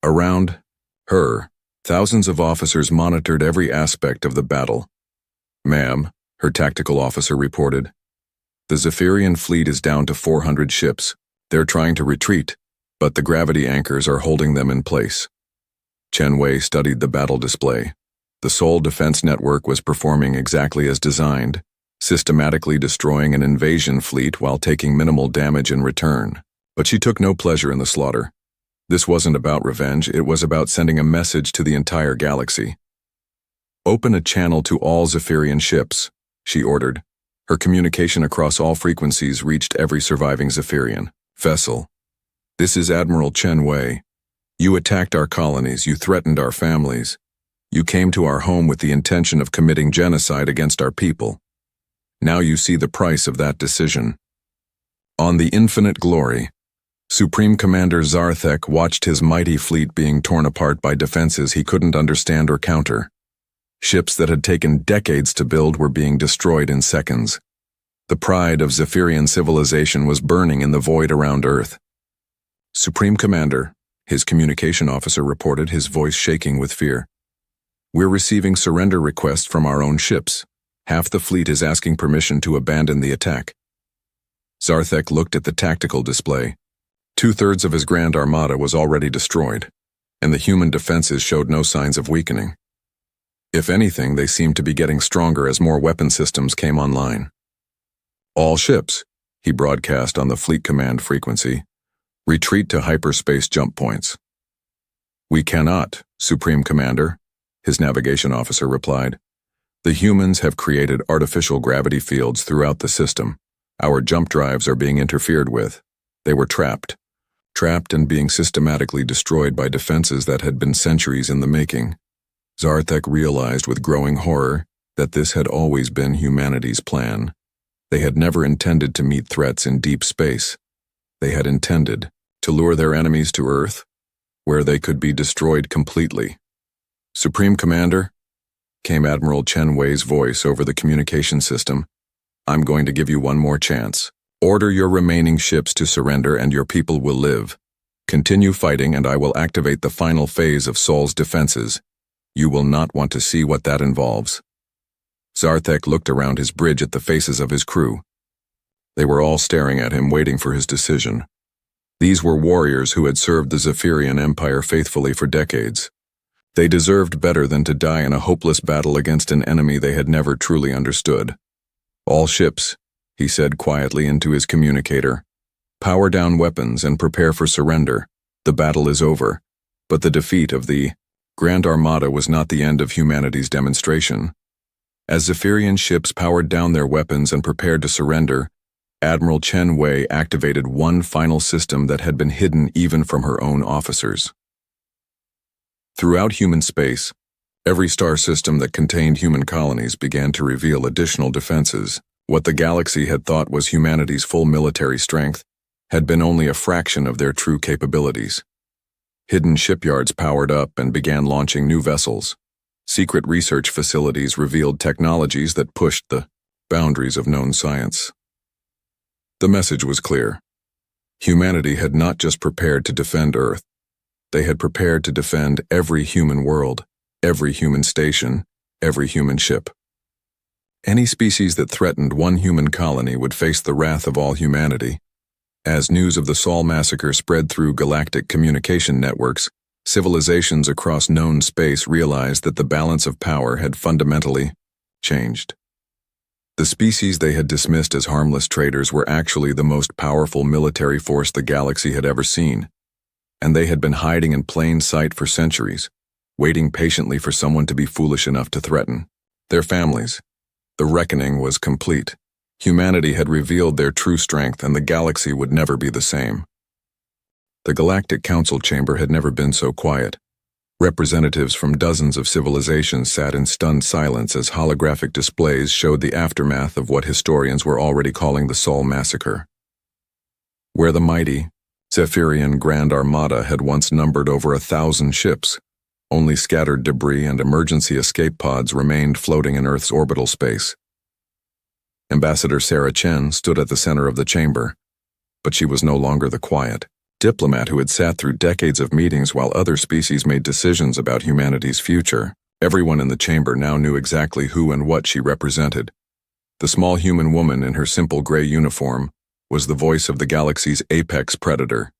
Speaker 1: Around her, thousands of officers monitored every aspect of the battle. Ma'am, her tactical officer reported, the Zephyrian fleet is down to 400 ships. They're trying to retreat, but the gravity anchors are holding them in place. Chen Wei studied the battle display. The Sol Defense Network was performing exactly as designed, systematically destroying an invasion fleet while taking minimal damage in return. But she took no pleasure in the slaughter. This wasn't about revenge, it was about sending a message to the entire galaxy. Open a channel to all Zephyrian ships, she ordered. Her communication across all frequencies reached every surviving Zephyrian vessel. This is Admiral Chen Wei. You attacked our colonies, you threatened our families. You came to our home with the intention of committing genocide against our people. Now you see the price of that decision. On the Infinite Glory, Supreme Commander Zarthek watched his mighty fleet being torn apart by defenses he couldn't understand or counter. Ships that had taken decades to build were being destroyed in seconds. The pride of Zephyrian civilization was burning in the void around Earth. Supreme Commander, his communication officer reported, his voice shaking with fear. We're receiving surrender requests from our own ships. Half the fleet is asking permission to abandon the attack. Zarthek looked at the tactical display. 2/3 of his Grand Armada was already destroyed, and the human defenses showed no signs of weakening. If anything, they seemed to be getting stronger as more weapon systems came online. All ships, he broadcast on the fleet command frequency, retreat to hyperspace jump points. We cannot, Supreme Commander, his navigation officer replied. The humans have created artificial gravity fields throughout the system. Our jump drives are being interfered with. They were trapped and being systematically destroyed by defenses that had been centuries in the making. Zarthek realized with growing horror that this had always been humanity's plan. They had never intended to meet threats in deep space. They had intended to lure their enemies to Earth, where they could be destroyed completely. Supreme Commander, came Admiral Chen Wei's voice over the communication system, I'm going to give you one more chance. Order your remaining ships to surrender and your people will live. Continue fighting and I will activate the final phase of Sol's defenses. You will not want to see what that involves. Zarthek looked around his bridge at the faces of his crew. They were all staring at him, waiting for his decision. These were warriors who had served the Zephyrian Empire faithfully for decades. They deserved better than to die in a hopeless battle against an enemy they had never truly understood. All ships, he said quietly into his communicator, power down weapons and prepare for surrender. The battle is over, but the defeat of the Grand Armada was not the end of humanity's demonstration. As Zephyrian ships powered down their weapons and prepared to surrender, Admiral Chen Wei activated one final system that had been hidden even from her own officers. Throughout human space, every star system that contained human colonies began to reveal additional defenses. What the galaxy had thought was humanity's full military strength had been only a fraction of their true capabilities. Hidden shipyards powered up and began launching new vessels. Secret research facilities revealed technologies that pushed the boundaries of known science. The message was clear. Humanity had not just prepared to defend Earth. They had prepared to defend every human world, every human station, every human ship. Any species that threatened one human colony would face the wrath of all humanity. As news of the Sol massacre spread through galactic communication networks, civilizations across known space realized that the balance of power had fundamentally changed. The species they had dismissed as harmless traders were actually the most powerful military force the galaxy had ever seen, and they had been hiding in plain sight for centuries, waiting patiently for someone to be foolish enough to threaten their families. The reckoning was complete. Humanity had revealed their true strength, and the galaxy would never be the same. The Galactic Council chamber had never been so quiet. Representatives from dozens of civilizations sat in stunned silence as holographic displays showed the aftermath of what historians were already calling the Sol massacre. Where the mighty, Zephyrian Grand Armada had once numbered over 1,000 ships, only scattered debris and emergency escape pods remained floating in Earth's orbital space. Ambassador Sarah Chen stood at the center of the chamber, but she was no longer the quiet diplomat who had sat through decades of meetings while other species made decisions about humanity's future. Everyone in the chamber now knew exactly who and what she represented. The small human woman in her simple gray uniform was the voice of the galaxy's apex predator.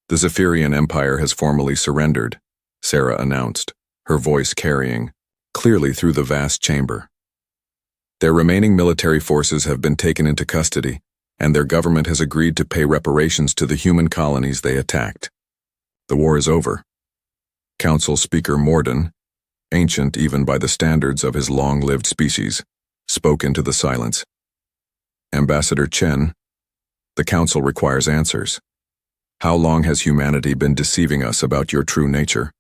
Speaker 1: The Zephyrian Empire has formally surrendered, Sarah announced, her voice carrying clearly through the vast chamber. Their remaining military forces have been taken into custody, and their government has agreed to pay reparations to the human colonies they attacked. The war is over. Council Speaker Morden, ancient even by the standards of his long-lived species, spoke into the silence. Ambassador Chen, the Council requires answers. How long has humanity been deceiving us about your true nature?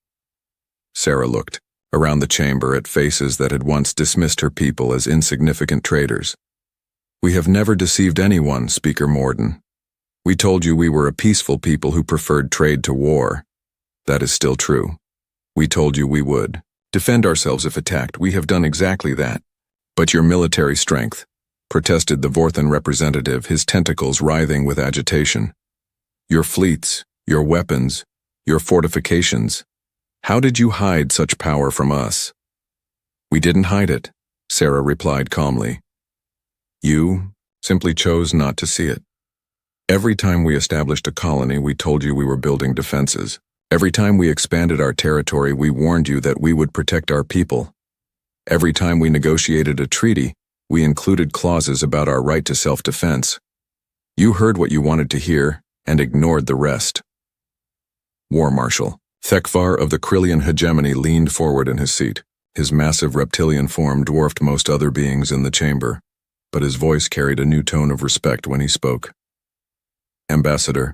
Speaker 1: Sarah looked around the chamber at faces that had once dismissed her people as insignificant traders. We have never deceived anyone, Speaker Morden. We told you we were a peaceful people who preferred trade to war. That is still true. We told you we would defend ourselves if attacked. We have done exactly that. But your military strength, protested the Vorthan representative, his tentacles writhing with agitation. Your fleets, your weapons, your fortifications. How did you hide such power from us? We didn't hide it, Sarah replied calmly. You simply chose not to see it. Every time we established a colony, we told you we were building defenses. Every time we expanded our territory, we warned you that we would protect our people. Every time we negotiated a treaty, we included clauses about our right to self-defense. You heard what you wanted to hear and ignored the rest. War Marshal Thekvar of the Krillian hegemony leaned forward in his seat. His massive reptilian form dwarfed most other beings in the chamber, but his voice carried a new tone of respect when he spoke. Ambassador,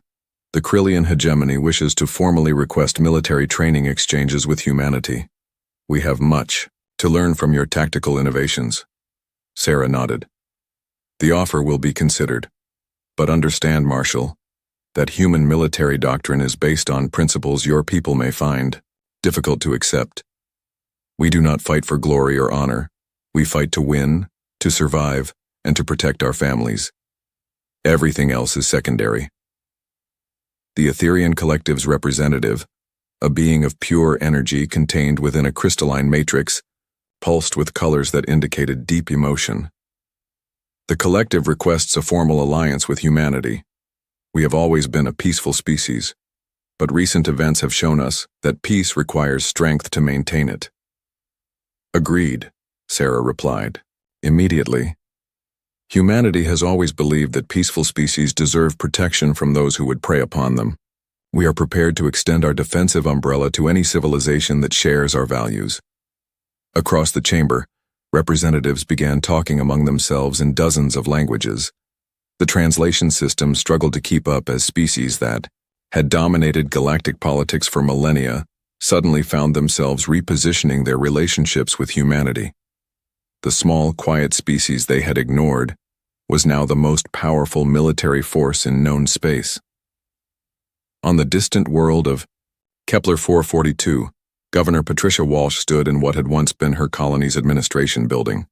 Speaker 1: the Krillian hegemony wishes to formally request military training exchanges with humanity. We have much to learn from your tactical innovations. Sarah nodded. The offer will be considered, but understand, Marshal, that human military doctrine is based on principles your people may find difficult to accept. We do not fight for glory or honor. We fight to win, to survive, and to protect our families. Everything else is secondary. The Etherian Collective's representative, a being of pure energy contained within a crystalline matrix, pulsed with colors that indicated deep emotion. The Collective requests a formal alliance with humanity. We have always been a peaceful species, but recent events have shown us that peace requires strength to maintain it. Agreed, Sarah replied. Immediately. Humanity has always believed that peaceful species deserve protection from those who would prey upon them. We are prepared to extend our defensive umbrella to any civilization that shares our values. Across the chamber, representatives began talking among themselves in dozens of languages. The translation system struggled to keep up as species that had dominated galactic politics for millennia suddenly found themselves repositioning their relationships with humanity. The small, quiet species they had ignored was now the most powerful military force in known space. On the distant world of Kepler 442, Governor Patricia Walsh stood in what had once been her colony's administration building.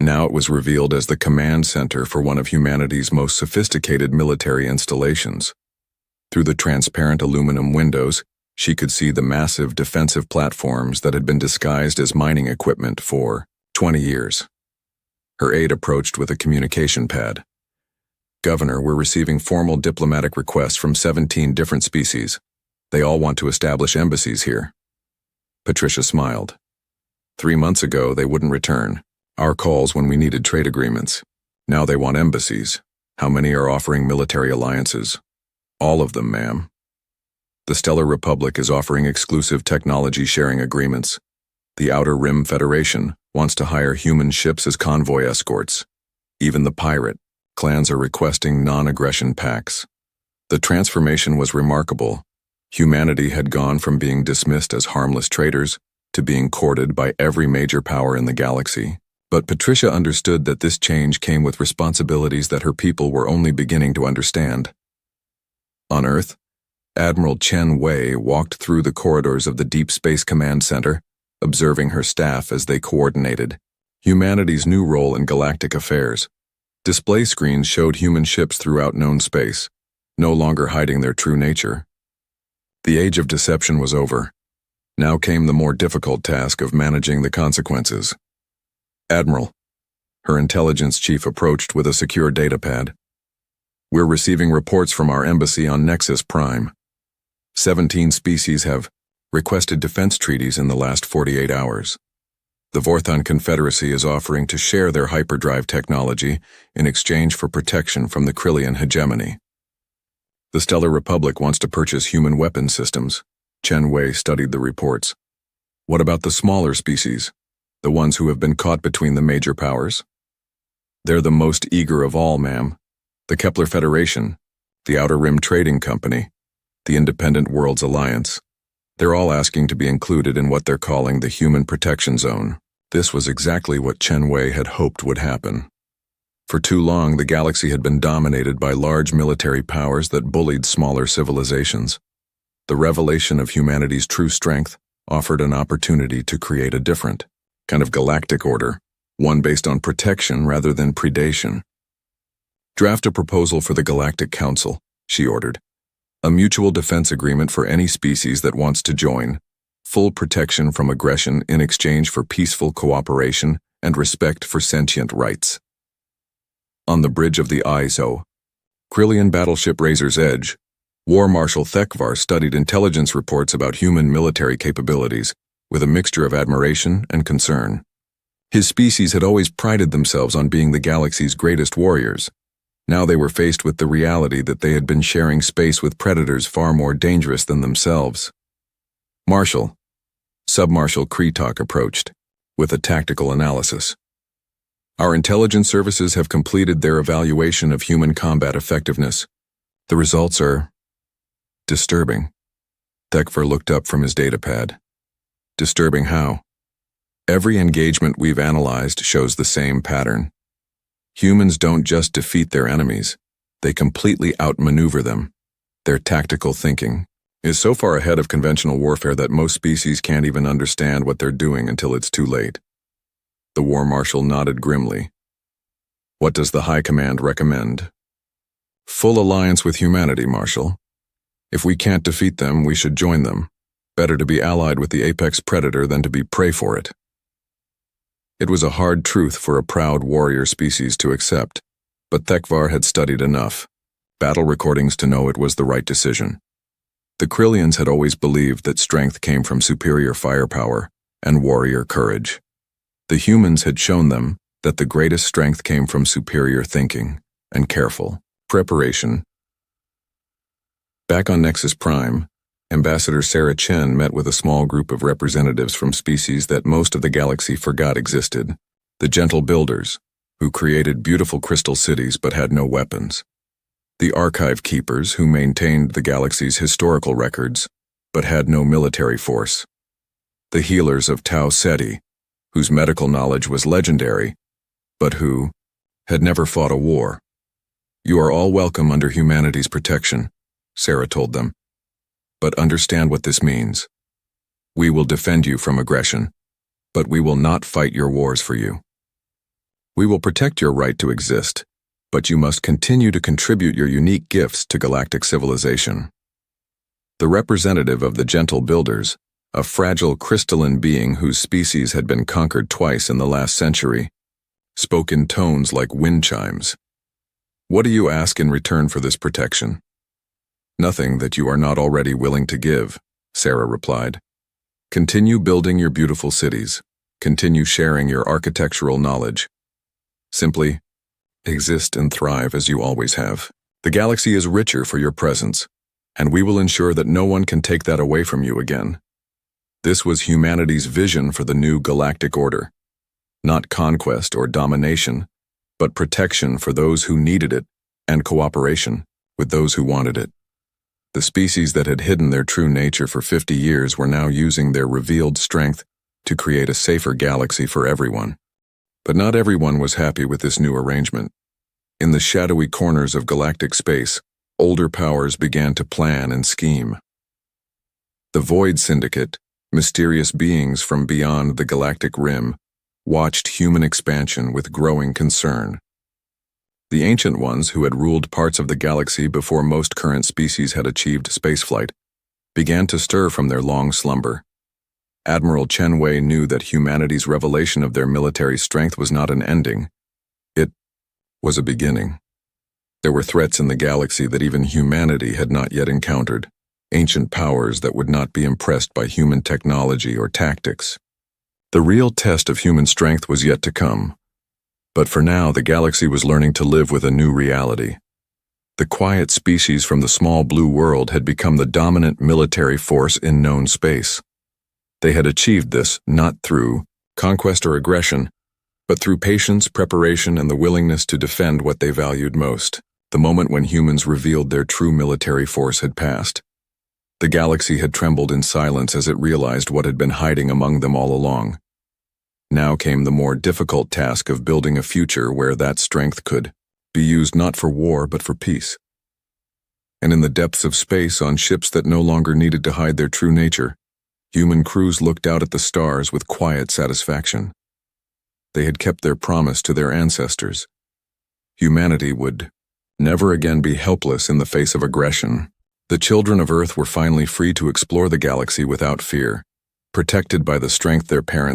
Speaker 1: Now it was revealed as the command center for one of humanity's most sophisticated military installations. Through the transparent aluminum windows, she could see the massive defensive platforms that had been disguised as mining equipment for 20 years. Her aide approached with a communication pad. "Governor, we're receiving formal diplomatic requests from 17 different species. They all want to establish embassies here." Patricia smiled. 3 months ago, they wouldn't return our calls when we needed trade agreements. Now they want embassies. How many are offering military alliances? All of them, ma'am. The Stellar Republic is offering exclusive technology sharing agreements. The Outer Rim Federation wants to hire human ships as convoy escorts. Even the pirate clans are requesting non-aggression pacts. The transformation was remarkable. Humanity had gone from being dismissed as harmless traitors to being courted by every major power in the galaxy. But Patricia understood that this change came with responsibilities that her people were only beginning to understand. On Earth, Admiral Chen Wei walked through the corridors of the Deep Space Command Center, observing her staff as they coordinated humanity's new role in galactic affairs. Display screens showed human ships throughout known space, no longer hiding their true nature. The age of deception was over. Now came the more difficult task of managing the consequences. "Admiral," her intelligence chief approached with a secure datapad. "We're receiving reports from our embassy on Nexus Prime. 17 species have requested defense treaties in the last 48 hours. The Vorthon Confederacy is offering to share their hyperdrive technology in exchange for protection from the Krillian hegemony. The Stellar Republic wants to purchase human weapon systems." Chen Wei studied the reports. "What about the smaller species? The ones who have been caught between the major powers?" "They're the most eager of all, ma'am. The Kepler Federation, the Outer Rim Trading Company, the Independent Worlds Alliance. They're all asking to be included in what they're calling the Human Protection Zone." This was exactly what Chen Wei had hoped would happen. For too long, the galaxy had been dominated by large military powers that bullied smaller civilizations. The revelation of humanity's true strength offered an opportunity to create a different kind of galactic order, one based on protection rather than predation. "Draft a proposal for the Galactic Council," she ordered. "A mutual defense agreement for any species that wants to join, full protection from aggression in exchange for peaceful cooperation and respect for sentient rights." On the bridge of the ISO, Krillian battleship Razor's Edge, War Marshal Thekvar studied intelligence reports about human military capabilities with a mixture of admiration and concern. His species had always prided themselves on being the galaxy's greatest warriors. Now they were faced with the reality that they had been sharing space with predators far more dangerous than themselves. "Marshal," Submarshal Kretok approached, with a tactical analysis. "Our intelligence services have completed their evaluation of human combat effectiveness. The results are disturbing." Thekvar looked up from his datapad. "Disturbing how?" "Every engagement we've analyzed shows the same pattern. Humans don't just defeat their enemies, they completely outmaneuver them. Their tactical thinking is so far ahead of conventional warfare that most species can't even understand what they're doing until it's too late." The War Marshal nodded grimly. "What does the High Command recommend?" "Full alliance with humanity, Marshal. If we can't defeat them, we should join them. Better to be allied with the apex predator than to be prey for it." It was a hard truth for a proud warrior species to accept, but Thekvar had studied enough battle recordings to know it was the right decision. The Krillians had always believed that strength came from superior firepower and warrior courage. The humans had shown them that the greatest strength came from superior thinking and careful preparation. Back on Nexus Prime, Ambassador Sarah Chen met with a small group of representatives from species that most of the galaxy forgot existed, the Gentle Builders, who created beautiful crystal cities but had no weapons. The archive keepers, who maintained the galaxy's historical records but had no military force. The healers of Tau Ceti, whose medical knowledge was legendary, but who had never fought a war. "You are all welcome under humanity's protection," Sarah told them. "But understand what this means. We will defend you from aggression, but we will not fight your wars for you. We will protect your right to exist, but you must continue to contribute your unique gifts to galactic civilization." The representative of the Gentle Builders, a fragile crystalline being whose species had been conquered twice in the last century, spoke in tones like wind chimes. "What do you ask in return for this protection?" "Nothing that you are not already willing to give," Sarah replied. "Continue building your beautiful cities. Continue sharing your architectural knowledge. Simply exist and thrive as you always have. The galaxy is richer for your presence, and we will ensure that no one can take that away from you again." This was humanity's vision for the new galactic order. Not conquest or domination, but protection for those who needed it and cooperation with those who wanted it. The species that had hidden their true nature for 50 years were now using their revealed strength to create a safer galaxy for everyone. But not everyone was happy with this new arrangement. In the shadowy corners of galactic space, older powers began to plan and scheme. The Void Syndicate, mysterious beings from beyond the galactic rim, watched human expansion with growing concern. The Ancient Ones, who had ruled parts of the galaxy before most current species had achieved spaceflight, began to stir from their long slumber. Admiral Chen Wei knew that humanity's revelation of their military strength was not an ending. It was a beginning. There were threats in the galaxy that even humanity had not yet encountered, ancient powers that would not be impressed by human technology or tactics. The real test of human strength was yet to come. But for now, the galaxy was learning to live with a new reality. The quiet species from the small blue world had become the dominant military force in known space. They had achieved this not through conquest or aggression, but through patience, preparation, and the willingness to defend what they valued most. The moment when humans revealed their true military force had passed. The galaxy had trembled in silence as it realized what had been hiding among them all along. Now came the more difficult task of building a future where that strength could be used not for war but for peace. And in the depths of space, on ships that no longer needed to hide their true nature, human crews looked out at the stars with quiet satisfaction. They had kept their promise to their ancestors. Humanity would never again be helpless in the face of aggression. The children of Earth were finally free to explore the galaxy without fear, protected by the strength their parents